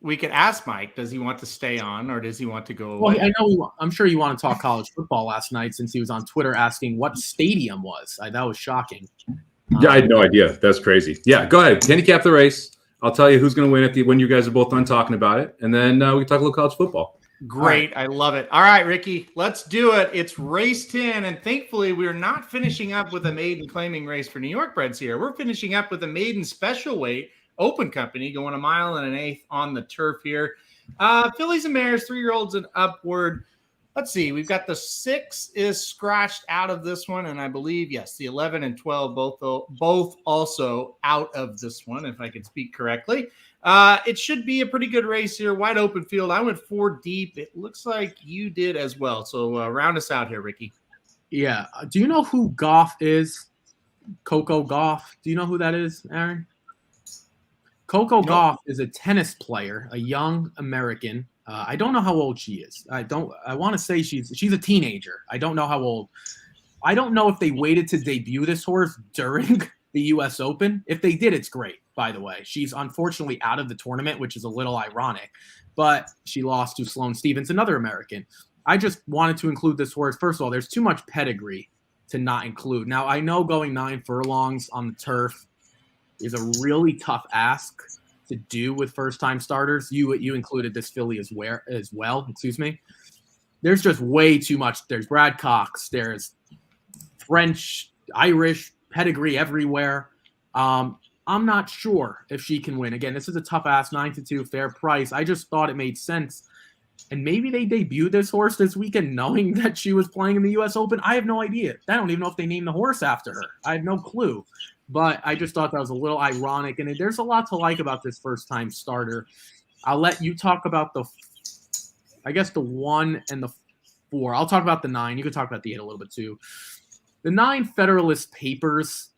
We could ask Mike, does he want to stay on or does he want to go away? Well, I'm sure you want to talk college football last night since he was on Twitter asking what stadium was. That was shocking. Yeah, I had no idea. That's crazy. Yeah, go ahead. Handicap the race. I'll tell you who's going to win when you guys are both done talking about it. And then we can talk a little college football. Great. Right. I love it. All right, Ricky, let's do it. It's race 10. And thankfully, we're not finishing up with a maiden claiming race for New York breds here. We're finishing up with a maiden special weight open company going 1 1/8 on the turf here. Fillies and mares, 3-year-olds and upward. Let's see. We've got the 6 is scratched out of this one. And I believe, yes, the 11 and 12 both also out of this one, if I can speak correctly. It should be a pretty good race here. Wide open field. I went 4 deep. It looks like you did as well. So round us out here, Ricky. Yeah. Do you know who Goff is? Coco Gauff. Do you know who that is, Aaron? Coco Gauff is a tennis player, a young American. I don't know how old she is. I want to say she's a teenager. I don't know how old. I don't know if they waited to debut this horse during the U.S. Open. If they did, it's great, by the way. She's unfortunately out of the tournament, which is a little ironic. But she lost to Sloane Stephens, another American. I just wanted to include this horse. First of all, there's too much pedigree to not include. Now, I know going 9 furlongs on the turf is a really tough ask to do with first-time starters. You included this filly as well. Excuse me. There's just way too much. There's Brad Cox. There's French, Irish pedigree everywhere. I'm not sure if she can win. Again, this is a tough ask. 9-2, fair price. I just thought it made sense. And maybe they debuted this horse this weekend knowing that she was playing in the U.S. Open. I have no idea. I don't even know if they named the horse after her. I have no clue. But I just thought that was a little ironic. And there's a lot to like about this first-time starter. I'll let you talk about the 1 and the 4. I'll talk about the 9. You can talk about the 8 a little bit too. The 9 Federalist Papers,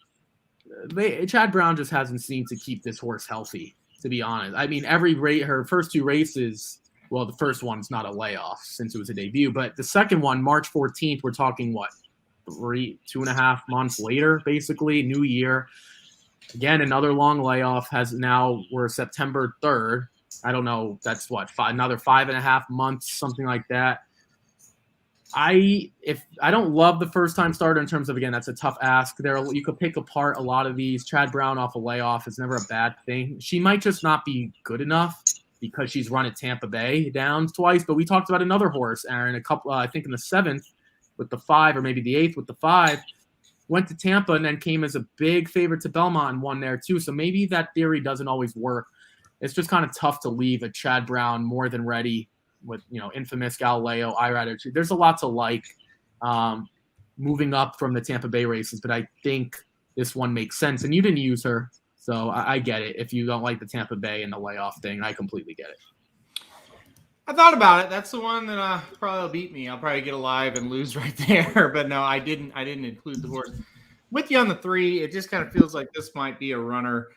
Chad Brown just hasn't seemed to keep this horse healthy, to be honest. I mean, her first 2 races, well, the first one's not a layoff since it was a debut, but the second one, March 14th, we're talking 2.5 months later, basically, new year. Again, another long layoff. We're September 3rd. I don't know. That's another 5.5 months, something like that. I don't love the first time starter in terms of, again, that's a tough ask. You could pick apart a lot of these. Chad Brown off a layoff is never a bad thing. She might just not be good enough because she's run at Tampa Bay down twice. But we talked about another horse, Aaron, I think in the 7th with the 5, or maybe the 8th with the 5, went to Tampa and then came as a big favorite to Belmont and won there too. So maybe that theory doesn't always work. It's just kind of tough to leave a Chad Brown more than ready with, infamous Galileo, Irad. There's a lot to like moving up from the Tampa Bay races, but I think this one makes sense. And you didn't use her, so I get it. If you don't like the Tampa Bay and the layoff thing, I completely get it. I thought about it. That's the one that probably will beat me. I'll probably get alive and lose right there. But no, I didn't include the horse. with you on the 3. It just kind of feels like this might be a runner.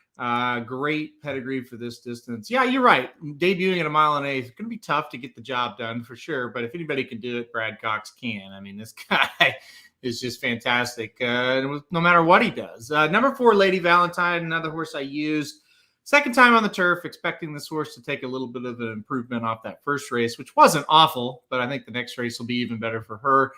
Great pedigree for this distance. Yeah, you're right. Debuting at 1.8 miles, it's going to be tough to get the job done for sure. But if anybody can do it, Brad Cox can. I mean, this guy is just fantastic, no matter what he does. Number 4, Lady Valentine, another horse I used. Second time on the turf, expecting this horse to take a little bit of an improvement off that first race, which wasn't awful, but I think the next race will be even better for her.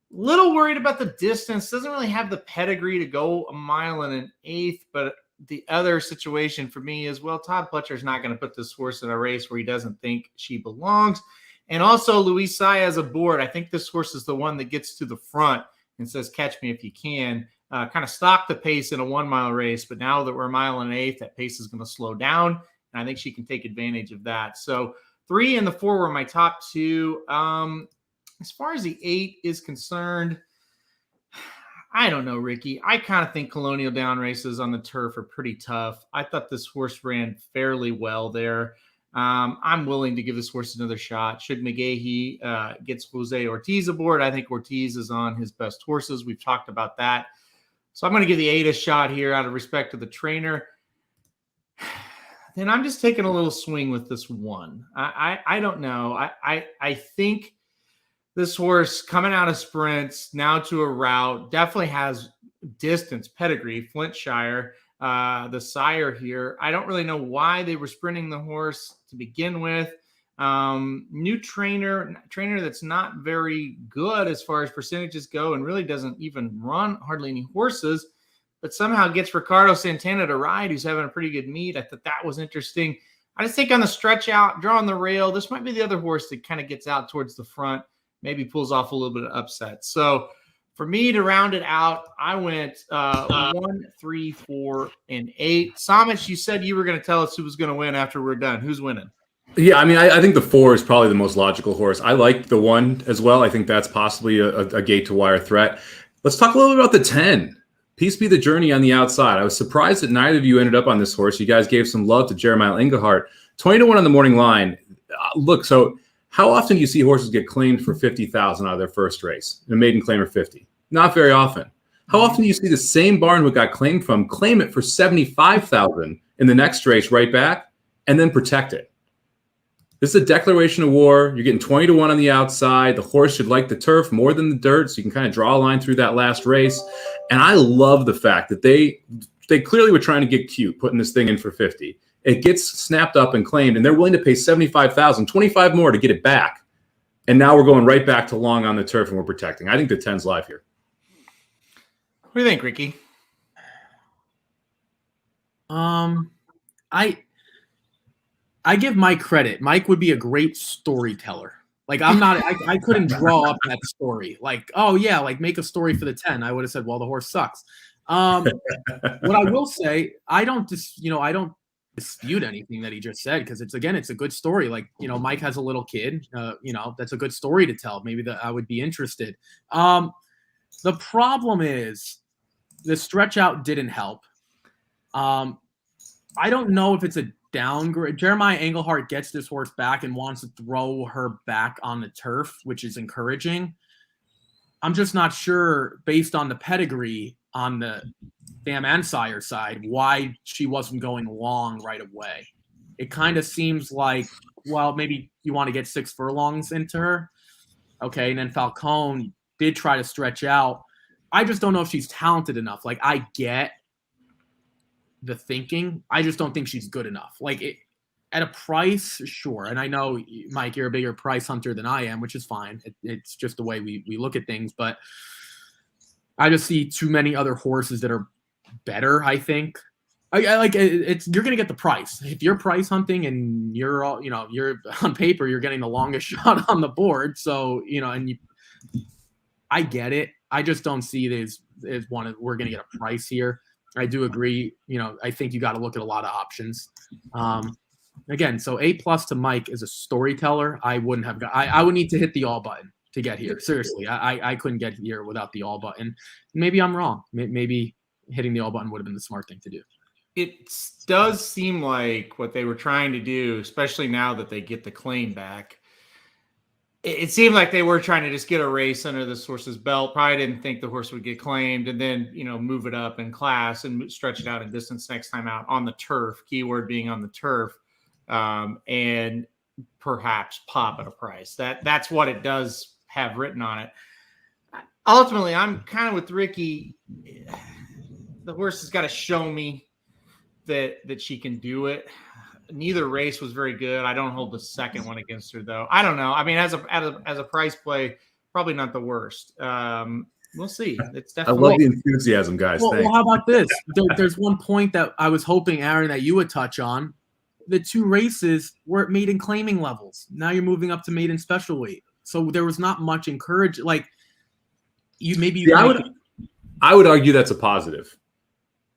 Little worried about the distance. Doesn't really have the pedigree to go 1.8 miles, but the other situation for me is, well, Todd Pletcher's not going to put this horse in a race where he doesn't think she belongs. And also Luis Saez aboard. I think this horse is the one that gets to the front and says, catch me if you can. Kind of stock the pace in a 1 mile race, but now that we're 1.8 miles, that pace is going to slow down, and I think she can take advantage of that. So 3 and the 4 were my top 2. As far as the 8 is concerned, I don't know, Ricky. I kind of think Colonial Down races on the turf are pretty tough. I thought this horse ran fairly well there. I'm willing to give this horse another shot. Should McGahee gets Jose Ortiz aboard, I think Ortiz is on his best horses. We've talked about that. So I'm going to give the 8 a shot here out of respect to the trainer. Then I'm just taking a little swing with this 1. I don't know. I think this horse coming out of sprints now to a route definitely has distance, pedigree, Flintshire, the sire here. I don't really know why they were sprinting the horse to begin with. New trainer that's not very good as far as percentages go and really doesn't even run hardly any horses, but somehow gets Ricardo Santana to ride, who's having a pretty good meet. I thought that was interesting. I just think on the stretch out, draw on the rail, this might be the other horse that kind of gets out towards the front, maybe pulls off a little bit of upset. So for me to round it out, I went 1, 3, 4, and 8. Samich, you said you were going to tell us who was going to win after we're done. Who's winning? Yeah, I mean, I think the 4 is probably the most logical horse. I like the 1 as well. I think that's possibly a gate to wire threat. Let's talk a little bit about the 10. Peace Be the Journey on the outside. I was surprised that neither of you ended up on this horse. You guys gave some love to Jeremiah Engelhardt. 20-1 on the morning line. Look, so how often do you see horses get claimed for $50,000 out of their first race? A maiden claim or 50? Not very often. How often do you see the same barn who got claimed from claim it for $75,000 in the next race right back and then protect it? This is a declaration of war. You're getting 20-1 on the outside. The horse should like the turf more than the dirt, so you can kind of draw a line through that last race. And I love the fact that they clearly were trying to get cute, putting this thing in for 50. It gets snapped up and claimed, and they're willing to pay $75,000, 25 more to get it back. And now we're going right back to long on the turf, and we're protecting. I think the 10's live here. What do you think, Ricky? I give Mike credit. Mike would be a great storyteller. Like I couldn't draw up that story. Like, oh yeah, like make a story for the 10. I would have said, well, the horse sucks. What I will say, I don't dispute anything that he just said, because it's a good story. Like, Mike has a little kid, that's a good story to tell. Maybe that I would be interested. The problem is the stretch out didn't help. I don't know if it's a downgrade. Jeremiah Engelhardt gets this horse back and wants to throw her back on the turf, which is encouraging. I'm just not sure, based on the pedigree on the Dam and Sire side, why she wasn't going long right away. It kind of seems like, well, maybe you want to get 6 furlongs into her. Okay, and then Falcone did try to stretch out. I just don't know if she's talented enough. Like, I get the thinking. I just don't think she's good enough. Like, at a price, sure. And I know, Mike, you're a bigger price hunter than I am, which is fine. It's just the way we look at things. But I just see too many other horses that are better, I think. I like it's you're going to get the price. If you're price hunting and you're all, you're on paper, you're getting the longest shot on the board. So, I get it. I just don't see this as we're going to get a price here. I do agree. I think you got to look at a lot of options. Again, so A+ to Mike is a storyteller. I wouldn't have got. I would need to hit the all button to get here. Seriously, I couldn't get here without the all button. Maybe I'm wrong. Maybe hitting the all button would have been the smart thing to do. It does seem like what they were trying to do, especially now that they get the claim back, it seemed like they were trying to just get a race under this horse's belt. Probably didn't think the horse would get claimed, and then, move it up in class and stretch it out in distance next time out on the turf, keyword being on the turf, and perhaps pop at a price. That's what it does have written on it. Ultimately, I'm kind of with Ricky. The horse has got to show me that she can do it. Neither race was very good. I don't hold the second one against her, though. I don't know. I mean, as a price play, probably not the worst. We'll see. It's definitely. I love the enthusiasm, guys. Well, how about this? There's one point that I was hoping, Aaron, that you would touch on. The two races were at maiden claiming levels. Now you're moving up to maiden special weight, so there was not much encouragement. Like I would argue that's a positive.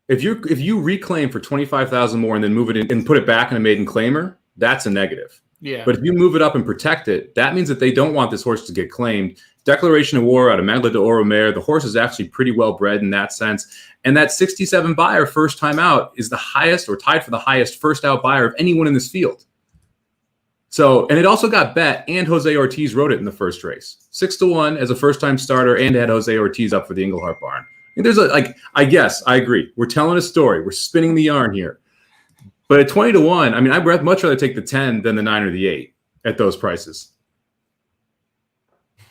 If you reclaim for 25,000 more and then move it in and put it back in a maiden claimer, that's a negative. Yeah. But if you move it up and protect it, that means that they don't want this horse to get claimed. Declaration of war out of Magla de Oro Mare. The horse is actually pretty well bred in that sense. And that 67 buyer first time out is the highest or tied for the highest first out buyer of anyone in this field. So, and it also got bet, and Jose Ortiz rode it in the first race. 6-1 as a first time starter, and had Jose Ortiz up for the Englehart barn. And there's I guess I agree. We're telling a story. We're spinning the yarn here. But at 20-1, I mean, I'd much rather take the 10 than the 9 or the 8 at those prices.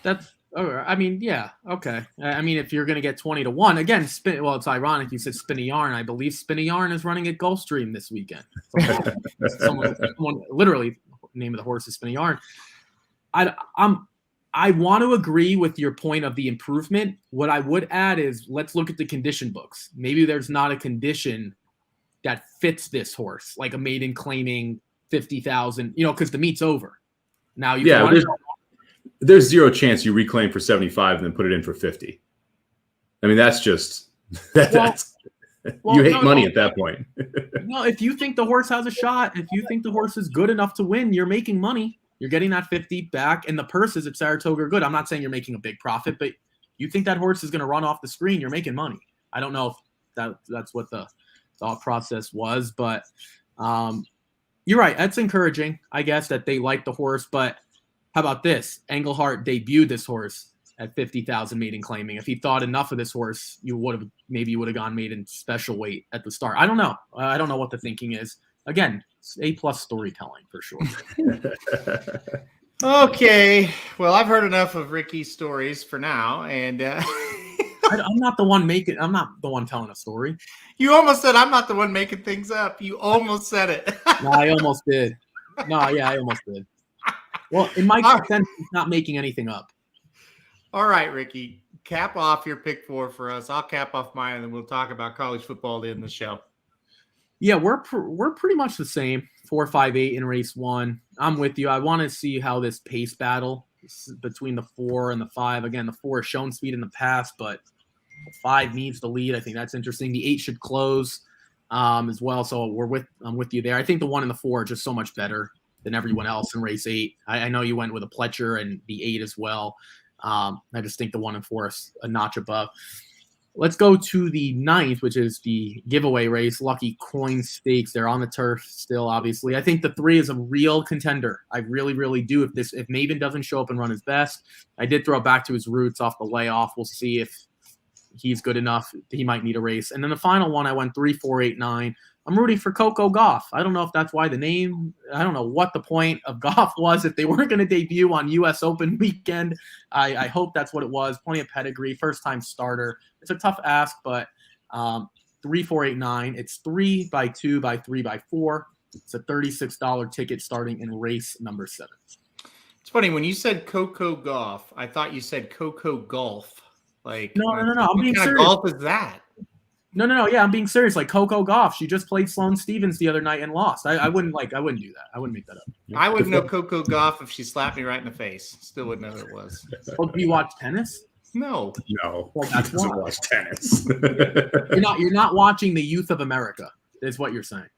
That's, I mean, yeah, okay. I mean, if you're going to get 20-1, again, it's ironic you said spin a yarn. I believe spin a yarn is running at Gulfstream this weekend. Someone literally, name of the horse is spin a yarn. I want to agree with your point of the improvement. What I would add is let's look at the condition books. Maybe there's not a condition that fits this horse, like a maiden claiming 50,000, because the meet's over. Now there's zero chance you reclaim for 75 and then put it in for 50. I mean, that's just you hate money at that point. No, if you think the horse has a shot, if you think the horse is good enough to win, you're making money. You're getting that 50 back, and the purses at Saratoga are good. I'm not saying you're making a big profit, but you think that horse is going to run off the screen, you're making money. I don't know if that's what the thought process was, but you're right. That's encouraging, I guess, that they like the horse. But how about this? Englehart debuted this horse at 50,000 maiden claiming. If he thought enough of this horse, you would have gone maiden special weight at the start. I don't know. I don't know what the thinking is. Again, A+ storytelling for sure. Okay. Well, I've heard enough of Ricky's stories for now, and I'm not the one telling a story. You almost said I'm not the one making things up. You almost said it. No, I almost did. I almost did. Well, in my sense, he's not making anything up. All right, Ricky, cap off your pick 4 for us. I'll cap off mine, and then we'll talk about college football to end the show. Yeah, we're pretty much the same. 4, 5, 8 in race 1. I'm with you. I want to see how this pace battle between the 4 and the 5. Again, the 4 has shown speed in the past, but the 5 needs the lead. I think that's interesting. The 8 should close as well. So I'm with you there. I think the 1 and the 4 are just so much better than everyone else in race 8. I know you went with a Pletcher and the 8 as well. I just think the 1 and 4 is a notch above. Let's go to the 9th, which is the giveaway race, Lucky Coin Stakes. They're on the turf still, obviously. I think the 3 is a real contender. I really, really do. If Maven doesn't show up and run his best, I did throw it back to his roots off the layoff. We'll see if he's good enough. He might need a race. And then the final one, I went 3, 4, 8, 9. I'm rooting for Coco Gauff. I don't know if that's why the name. I don't know what the point of Gauff was if they weren't going to debut on U.S. Open weekend. I hope that's what it was. Plenty of pedigree, first-time starter. It's a tough ask, but 3, 4, 8, 9. It's 3 by 2 by 3 by 4. It's a $36 ticket starting in race number 7. It's funny when you said Coco Gauff. I thought you said Coco Golf. Like no. I'm being serious. What kind of golf is that? No. Yeah, I'm being serious. Like Coco Gauff, she just played Sloane Stephens the other night and lost. I wouldn't do that. I wouldn't make that up. I wouldn't know Coco Gauff if she slapped me right in the face. Still wouldn't know who it was. Oh, do you watch tennis? No. Well, that's he doesn't watch tennis. You're not watching the youth of America, is what you're saying.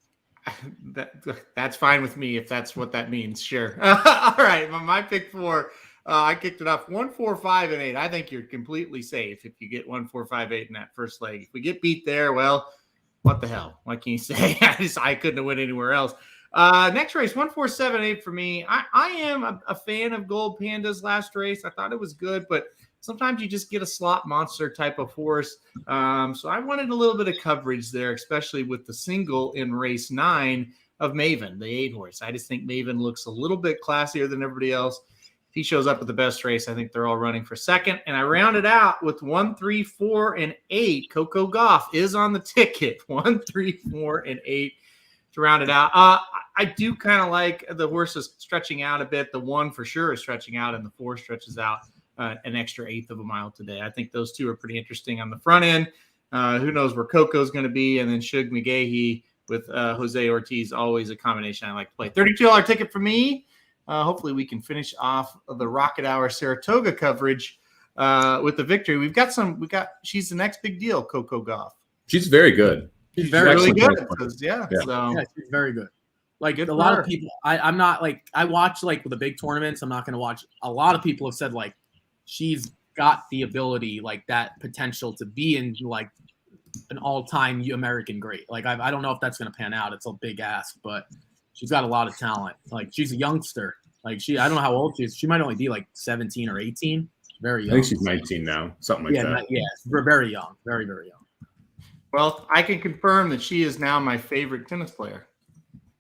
That's fine with me if that's what that means. Sure. All right. My pick 4. I kicked it off 1, 4, 5, and 8. I think you're completely safe if you get 1, 4, 5, 8 in that first leg. If we get beat there, well, what the hell? What can you say? I couldn't have went anywhere else. Next race, 1478 for me. I am a fan of Gold Panda's last race. I thought it was good, but sometimes you just get a slot monster type of horse. So I wanted a little bit of coverage there, especially with the single in race 9 of Maven, the 8 horse. I just think Maven looks a little bit classier than everybody else. If he shows up at the best race, I think they're all running for second. And I rounded out with 1, 3, 4, and 8. Coco Gauff is on the ticket. 1, 3, 4, and 8 to round it out. I do kind of like the horses stretching out a bit. The 1 for sure is stretching out, and the 4 stretches out an extra 1/8 of a mile today. I think those two are pretty interesting on the front end. Who knows where Coco's going to be, and then Shug McGahee with Jose Ortiz, always a combination I like to play. $32 ticket for me. Hopefully we can finish off the Rocket Hour Saratoga coverage with the victory. She's the next big deal, Coco Gauff. She's very good. She's really good. Yeah. So. She's very good. Like Good a for lot her. of people, I watch like with the big tournaments. I'm not going to watch. A lot of people have said like she's got the ability, like that potential to be in like an all-time American great. Like I don't know if that's going to pan out. It's a big ask, but she's got a lot of talent. Like she's a youngster. Like I don't know how old she is. She might only be like 17 or 18. Very young. I think she's 19 now, something like that. Yeah, very young. Very, very young. Well, I can confirm that she is now my favorite tennis player.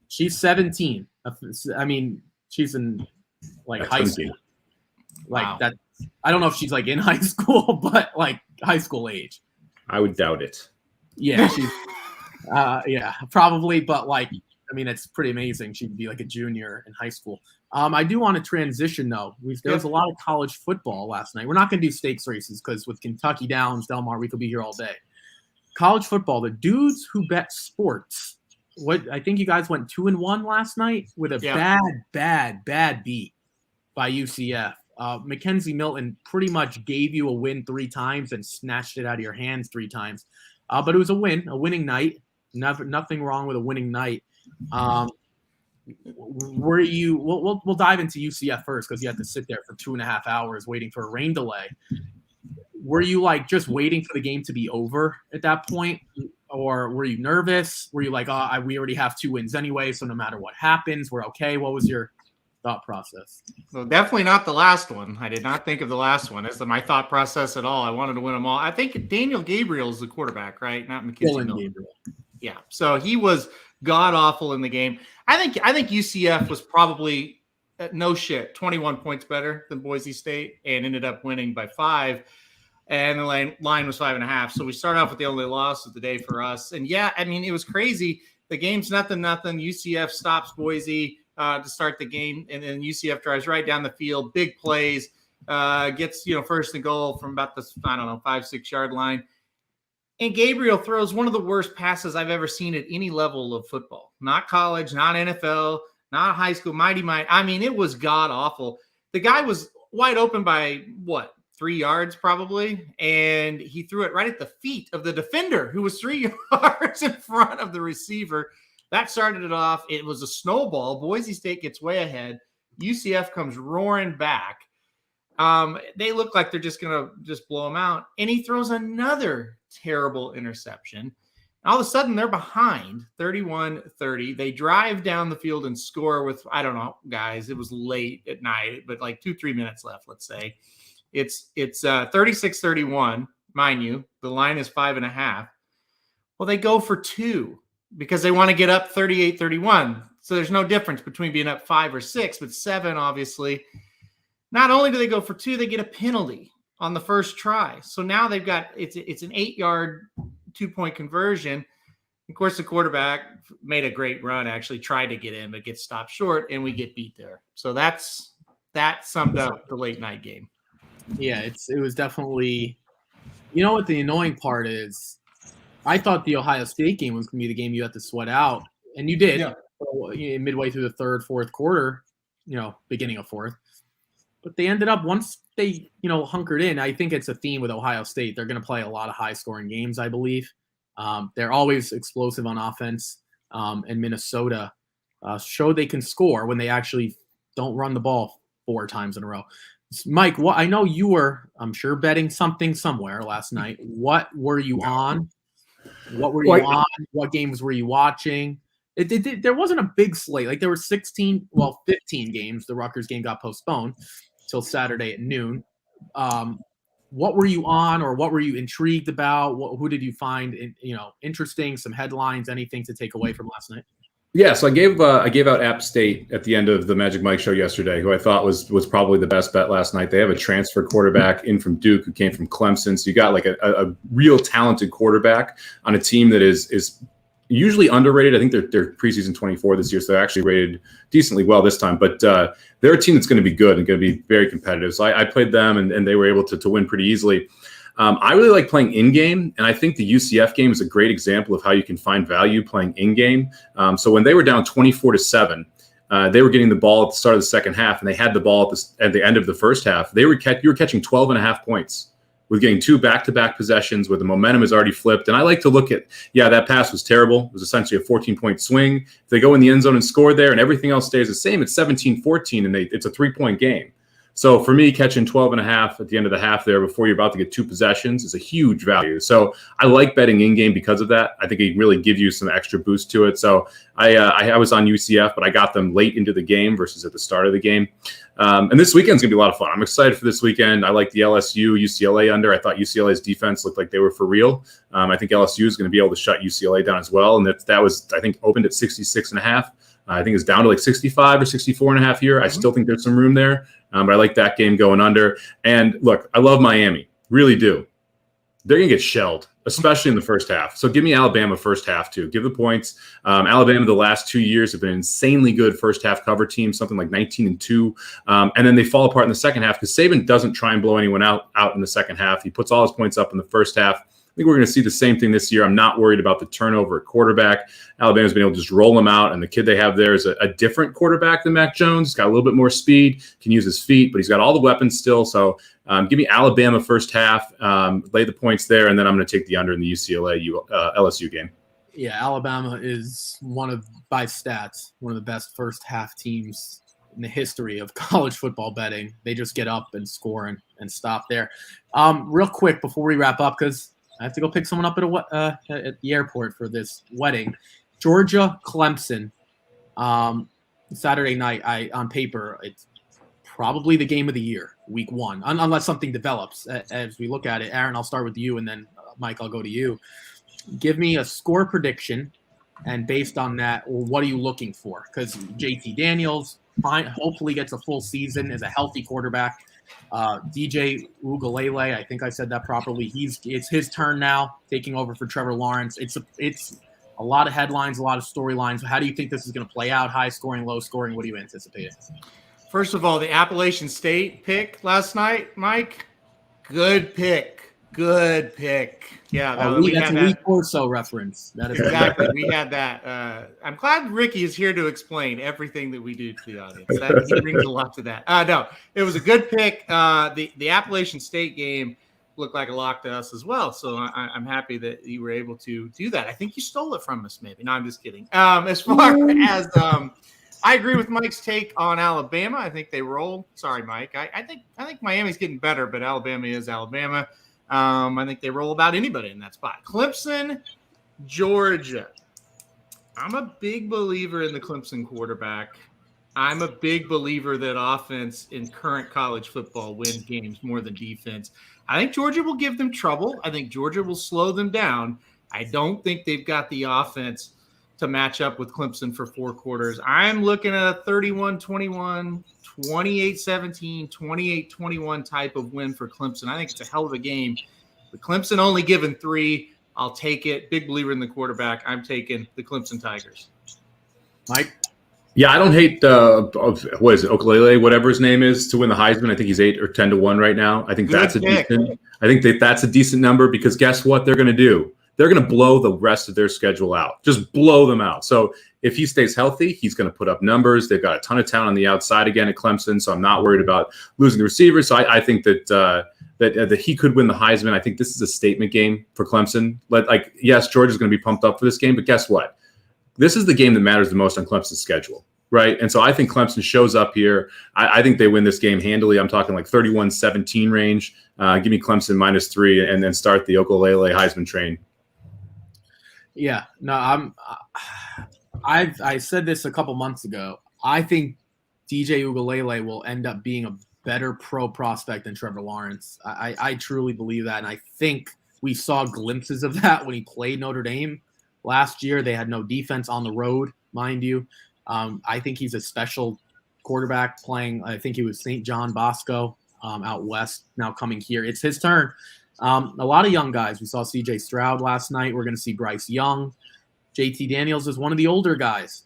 She's 17. I mean, she's in like That's high 17. school. Like Wow. that. I don't know if she's like in high school, but like high school age. I would doubt it. Yeah, she's yeah, probably, but like I mean it's pretty amazing. She'd be like a junior in high school. I do want to transition though. There was a lot of college football last night. We're not gonna do stakes races because with Kentucky Downs, Del Mar, we could be here all day. College football, the dudes who bet sports. What I think you guys went 2-1 last night with a bad beat by UCF. Mackenzie Milton pretty much gave you a win 3 times and snatched it out of your hands 3 times. But it was a winning night. Nothing wrong with a winning night. Were you? We'll dive into UCF first because you had to sit there for 2.5 hours waiting for a rain delay. Were you like just waiting for the game to be over at that point, or were you nervous? Were you like, we already have 2 wins anyway, so no matter what happens, we're okay? What was your thought process? Well, definitely not the last one. I did not think of the last one as my thought process at all. I wanted to win them all. I think Daniel Gabriel is the quarterback, right? Not Mackenzie Milton. Gabriel. Yeah. So he was god awful in the game. I think UCF was probably 21 points better than Boise State and ended up winning by 5. And the line was 5.5. So we start off with the only loss of the day for us. And yeah, I mean, it was crazy. The game's nothing. UCF stops Boise to start the game. And then UCF drives right down the field, big plays, gets, first and goal from about the, 5-6 yard line. And Gabriel throws one of the worst passes I've ever seen at any level of football. Not college, not NFL, not high school, mighty. I mean, it was god awful. The guy was wide open by 3 yards probably, and he threw it right at the feet of the defender who was 3 yards in front of the receiver. That started it off. It was a snowball. Boise State gets way ahead. UCF comes roaring back. They look like they're just going to blow him out, and he throws another terrible interception. All of a sudden, they're behind 31-30. They drive down the field and score with, I don't know, guys, it was late at night, but like 2-3 minutes left, let's say. It's 36-31, mind you. The line is 5.5. Well, they go for 2 because they want to get up 38-31. So there's no difference between being up 5 or 6, but 7, obviously. Not only do they go for 2, they get a penalty on the first try. So now they've got it's an 8-yard 2-point conversion. Of course, the quarterback made a great run, actually tried to get in, but gets stopped short, and we get beat there. So that summed up the late night game. Yeah, it was definitely. You know what the annoying part is? I thought the Ohio State game was going to be the game you had to sweat out, and you did. Yeah. Midway through the 3rd, 4th quarter, beginning of 4th. But they ended up once they, hunkered in. I think it's a theme with Ohio State. They're going to play a lot of high-scoring games, I believe. They're always explosive on offense. And Minnesota showed they can score when they actually don't run the ball 4 times in a row. Mike, I know you were, I'm sure, betting something somewhere last night. What were you on? What were you on? What games were you watching? There wasn't a big slate. Like there were 15 games. The Rutgers game got postponed till Saturday at noon. What were you on, or what were you intrigued about? Who did you find interesting? Some headlines, anything to take away from last night? Yeah, so I gave out App State at the end of the Magic Mike show yesterday, who I thought was probably the best bet last night. They have a transfer quarterback in from Duke who came from Clemson, so you got like a real talented quarterback on a team that is usually underrated. I think they're preseason 24 this year, so they're actually rated decently well this time. But they're a team that's going to be good and going to be very competitive. So I played them, and they were able to win pretty easily. I really like playing in-game, and I think the UCF game is a great example of how you can find value playing in-game. So when they were down 24-7, they were getting the ball at the start of the second half, and they had the ball at the end of the first half. You were catching 12.5 points with getting 2 back-to-back possessions where the momentum is already flipped. And I like to look at, that pass was terrible. It was essentially a 14-point swing. If they go in the end zone and score there and everything else stays the same, it's 17-14, and it's a 3-point game. So for me, catching 12.5 at the end of the half there before you're about to get 2 possessions is a huge value. So I like betting in-game because of that. I think it really gives you some extra boost to it. So I was on UCF, but I got them late into the game versus at the start of the game. And this weekend's going to be a lot of fun. I'm excited for this weekend. I like the LSU-UCLA under. I thought UCLA's defense looked like they were for real. I think LSU is going to be able to shut UCLA down as well. And that was, I think, opened at 66.5. I think it's down to like 65 or 64.5 here. I still think there's some room there. But I like that game going under. And look, I love Miami. Really do. They're going to get shelled, especially in the first half. So give me Alabama first half, too. Give the points. Alabama the last 2 years have been an insanely good first half cover team, something like 19-2. And then they fall apart in the second half because Saban doesn't try and blow anyone out in the second half. He puts all his points up in the first half. I think we're going to see the same thing this year. I'm not worried about the turnover at quarterback. Alabama's been able to just roll them out, and the kid they have there is a different quarterback than Mac Jones. He's got a little bit more speed, can use his feet, but he's got all the weapons still. So give me Alabama first half, lay the points there, and then I'm going to take the under in the UCLA LSU game. Yeah, Alabama is by stats, one of the best first half teams in the history of college football betting. They just get up and score and stop there. Real quick before we wrap up, because I have to go pick someone up at the airport for this wedding. Georgia, Clemson, Saturday night. On paper, it's probably the game of the year, week 1, unless something develops as we look at it. Aaron, I'll start with you, and then Mike, I'll go to you. Give me a score prediction, and based on that, what are you looking for? Because JT Daniels hopefully gets a full season as a healthy quarterback. DJ Ugalele, I think I said that properly. It's his turn now, taking over for Trevor Lawrence. It's a lot of headlines, a lot of storylines. How do you think this is going to play out? High scoring, low scoring? What do you anticipate? First of all, the Appalachian State pick last night, Mike. Good pick. Yeah, that's a Lee Corso reference. That is exactly. We had that. I'm glad Ricky is here to explain everything that we do to the audience. He brings a lot to that. No, it was a good pick. The Appalachian State game looked like a lock to us as well. So I'm happy that you were able to do that. I think you stole it from us, maybe. No, I'm just kidding. As far as I agree with Mike's take on Alabama. I think they roll. Sorry, Mike. I think Miami's getting better, but Alabama is Alabama. I think they roll about anybody in that spot. Clemson, Georgia. I'm a big believer in the Clemson quarterback. I'm a big believer that offense in current college football wins games more than defense. I think Georgia will give them trouble. I think Georgia will slow them down. I don't think they've got the offense to match up with Clemson for 4 quarters. I'm looking at a 31-21, 28-17, 28-21 type of win for Clemson. I think it's a hell of a game. But Clemson only given 3. I'll take it. Big believer in the quarterback. I'm taking the Clemson Tigers. Mike? Yeah, I don't hate what is it, Okolele, whatever his name is, to win the Heisman. I think he's 8 or 10-1 right now. I think that's a decent number because guess what they're going to do? They're going to blow the rest of their schedule out. Just blow them out. So if he stays healthy, he's going to put up numbers. They've got a ton of talent on the outside again at Clemson, so I'm not worried about losing the receivers. So I think that he could win the Heisman. I think this is a statement game for Clemson. Yes, Georgia's going to be pumped up for this game, but guess what? This is the game that matters the most on Clemson's schedule, right? And so I think Clemson shows up here. I think they win this game handily. I'm talking like 31-17 range. Give me Clemson -3 and then start the Okolele Heisman train. Yeah, no, I said this a couple months ago. I think DJ Uiagalelei will end up being a better pro prospect than Trevor Lawrence. I truly believe that, and I think we saw glimpses of that when he played Notre Dame last year. They had no defense on the road, mind you. I think he's a special quarterback playing. I think he was St. John Bosco out west, now coming here. It's his turn. A lot of young guys. We saw C.J. Stroud last night. We're going to see Bryce Young. JT Daniels is one of the older guys,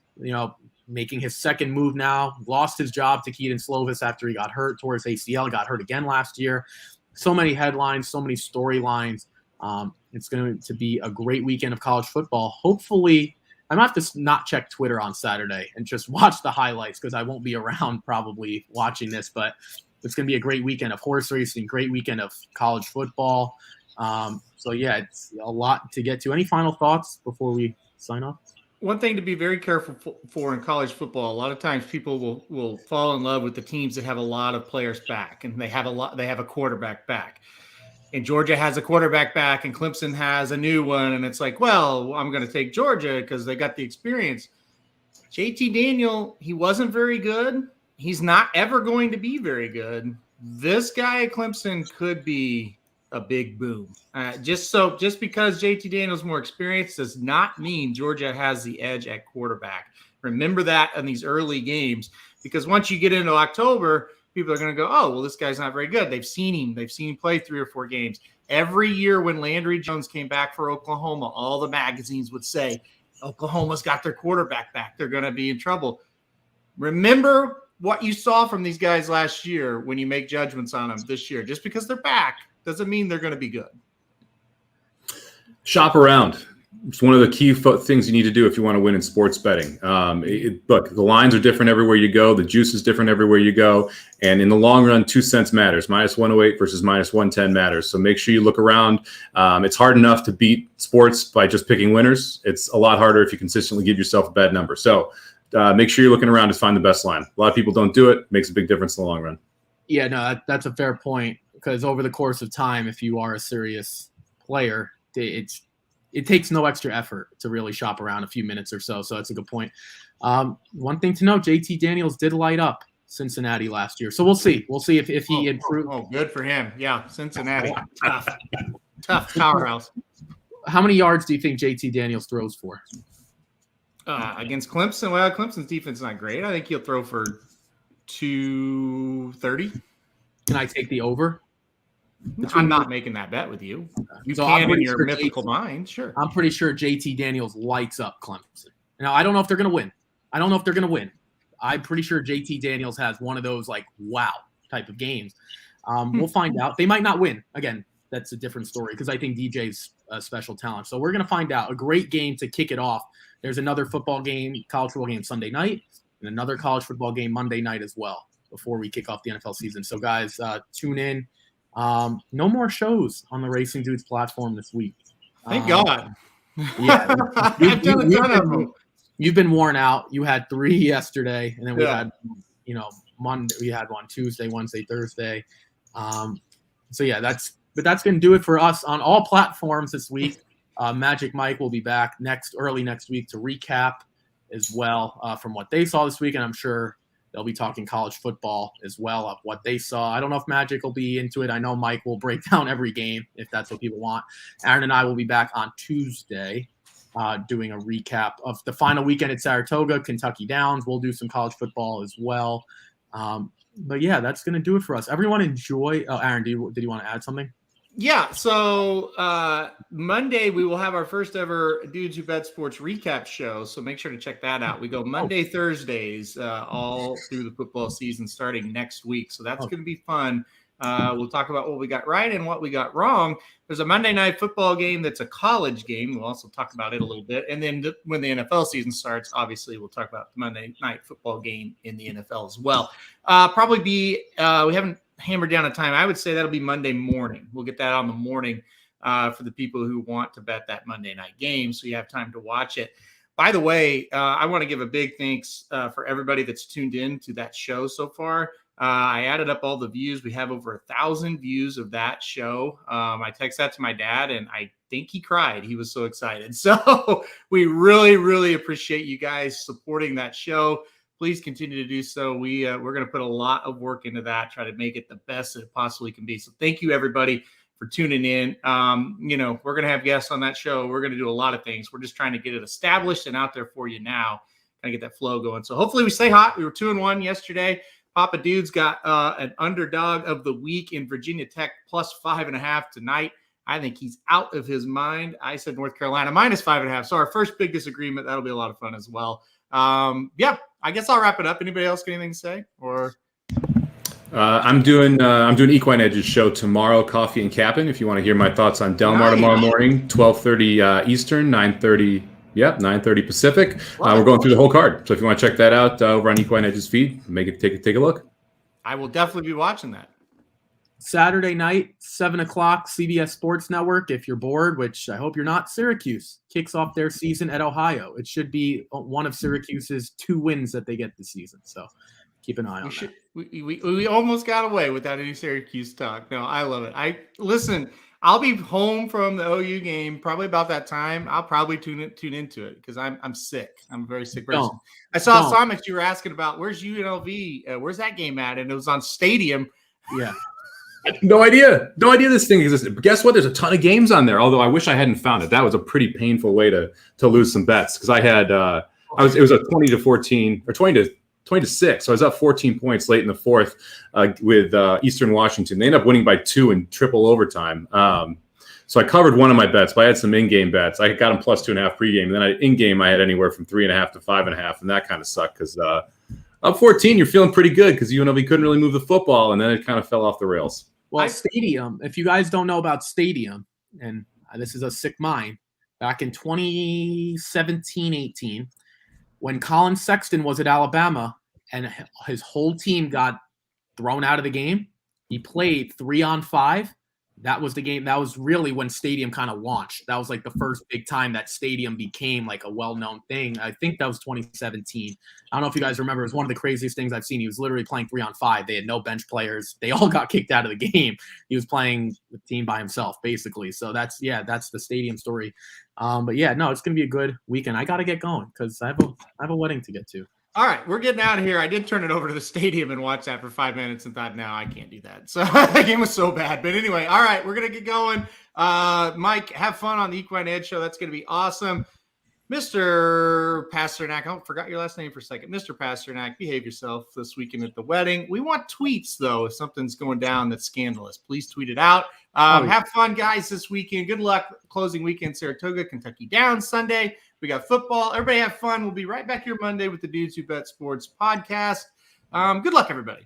making his second move now. Lost his job to Keaton Slovis after he got hurt, tore his ACL, got hurt again last year. So many headlines, so many storylines. It's going to be a great weekend of college football. Hopefully, I'm going to have to not check Twitter on Saturday and just watch the highlights because I won't be around probably watching this. But it's going to be a great weekend of horse racing, great weekend of college football. So, yeah, it's a lot to get to. Any final thoughts before we sign off? One thing to be very careful for in college football, a lot of times people will fall in love with the teams that have a lot of players back, and they have a quarterback back. And Georgia has a quarterback back, and Clemson has a new one, and it's like, well, I'm going to take Georgia because they got the experience. JT Daniel, he wasn't very good. He's not ever going to be very good. This guy at Clemson could be a big boom. Just because JT Daniel's more experienced does not mean Georgia has the edge at quarterback. Remember that in these early games, because once you get into October, people are going to go, oh, well, this guy's not very good. They've seen him play 3 or 4 games. Every year when Landry Jones came back for Oklahoma, all the magazines would say, Oklahoma's got their quarterback back. They're going to be in trouble. Remember what you saw from these guys last year when you make judgments on them this year. Just because they're back doesn't mean they're going to be good. Shop around. It's one of the key things you need to do if you want to win in sports betting. Look, the lines are different everywhere you go. The juice is different everywhere you go. And in the long run, 2 cents matters. -108 versus -110 matters. So make sure you look around. It's hard enough to beat sports by just picking winners. It's a lot harder if you consistently give yourself a bad number. So make sure you're looking around to find the best line. A lot of people don't do it. Makes a big difference in the long run. Yeah, no, that's a fair point, because over the course of time, if you are a serious player, it takes no extra effort to really shop around a few minutes or so. So that's a good point. One thing to note, JT Daniels did light up Cincinnati last year. So we'll see. We'll see if he improves. Oh, good for him. Yeah, Cincinnati. Tough powerhouse. How many yards do you think JT Daniels throws for? Against Clemson? Well, Clemson's defense is not great. I think he'll throw for 230. Can I take the over? I'm not making that bet with you. You So can in your mythical mind, sure. I'm pretty sure JT Daniels lights up Clemson. Now, I don't know if they're going to win. I'm pretty sure JT Daniels has one of those, like, wow type of games. We'll find out. They might not win. Again, that's a different story, because I think DJ's a special talent. So we're going to find out. A great game to kick it off. There's another college football game Sunday night, and another college football game Monday night as well before we kick off the NFL season. So, guys, tune in. No more shows on the Racing Dudes platform this week. Thank God. Yeah. I've done a ton of them. You've been worn out. You had 3 yesterday, and then we had, Monday. We had one Tuesday, Wednesday, Thursday. So yeah, that's going to do it for us on all platforms this week. Magic Mike will be back early next week to recap as well from what they saw this week, and I'm sure they'll be talking college football as well of what they saw. I don't know if Magic will be into it. I know Mike will break down every game if that's what people want. Aaron and I will be back on Tuesday doing a recap of the final weekend at Saratoga, Kentucky Downs. We'll do some college football as well. But yeah, that's going to do it for us. Everyone enjoy. Oh, Aaron, did you want to add something? Yeah, so Monday we will have our first ever Dudes Who Bet Sports recap show, so make sure to check that out. We go Monday, Thursdays, all through the football season starting next week, so that's going to be fun. We'll talk about what we got right and what we got wrong. There's a Monday night football game that's a college game. We'll also talk about it a little bit. And then when the NFL season starts, obviously we'll talk about the Monday night football game in the NFL as well. Probably be we haven't hammered down a time. I would say that'll be Monday morning. We'll get that on the morning for the people who want to bet that Monday night game, so you have time to watch it. By the way, I want to give a big thanks for everybody that's tuned in to that show so far. I added up all the views. We have over 1,000 views of that show. I texted that to my dad, and I think he cried. He was so excited. So we really, really appreciate you guys supporting that show. Please continue to do so. We're going to put a lot of work into that, try to make it the best that it possibly can be. So thank you, everybody, for tuning in. We're going to have guests on that show. We're going to do a lot of things. We're just trying to get it established and out there for you now, kind of get that flow going. So hopefully we stay hot. We were 2-1 yesterday. Papa Dude's got an underdog of the week in Virginia Tech plus 5.5 tonight. I think he's out of his mind. I said North Carolina minus 5.5. So our first big disagreement. That'll be a lot of fun as well. I guess I'll wrap it up. Anybody else got anything to say? Or I'm doing Equine Edge's show tomorrow, Coffee and Cap'n. If you want to hear my thoughts on Del Mar tomorrow morning, 12:30 Eastern, 9:30. Yep, 9:30 Pacific. We're going through the whole card. So if you want to check that out over on Equine Edge's feed, take a look. I will definitely be watching that. Saturday night, 7 o'clock, CBS Sports Network. If you're bored, which I hope you're not, Syracuse kicks off their season at Ohio. It should be one of Syracuse's 2 wins that they get this season. So keep an eye on that. We almost got away without any Syracuse talk. No, I love it. I'll be home from the OU game probably about that time. I'll probably tune into it because I'm sick. I'm a very sick person. I saw Sonics. You were asking about where's UNLV? Where's that game at? And it was on Stadium. Yeah. No idea this thing existed. But guess what? There's a ton of games on there. Although I wish I hadn't found it. That was a pretty painful way to lose some bets because I had it was a 20-14 or 20-6. So I was up 14 points late in the fourth with Eastern Washington. They ended up winning by 2 in triple overtime. So I covered one of my bets, but I had some in-game bets. I got them plus 2.5 pregame. And then in-game, I had anywhere from 3.5 to 5.5, and that kind of sucked because up 14, you're feeling pretty good because UNLV couldn't really move the football, and then it kind of fell off the rails. Well, Stadium, if you guys don't know about Stadium, and this is a sick mind, back in 2017-18, when Colin Sexton was at Alabama and his whole team got thrown out of the game, he played 3-on-5. That was the game. That was really when Stadium kind of launched. That was like the first big time that Stadium became like a well-known thing. I think that was 2017. I don't know if you guys remember. It was one of the craziest things I've seen. He was literally playing 3-on-5. They had no bench players. They all got kicked out of the game. He was playing the team by himself, basically. So that's the Stadium story. But yeah, no, it's going to be a good weekend. I got to get going because I have a wedding to get to. All right, we're getting out of here. I did turn it over to the Stadium and watch that for 5 minutes and thought, no, I can't do that. So the game was so bad. But anyway, all right, we're going to get going. Mike, have fun on the Equine Edge show. That's going to be awesome. Mr. Pasternak, I forgot your last name for a second. Mr. Pasternak, behave yourself this weekend at the wedding. We want tweets, though, if something's going down that's scandalous. Please tweet it out. Have fun, guys, this weekend. Good luck closing weekend, Saratoga, Kentucky down Sunday. We got football. Everybody have fun. We'll be right back here Monday with the Dudes Who Bet Sports podcast. Good luck, everybody.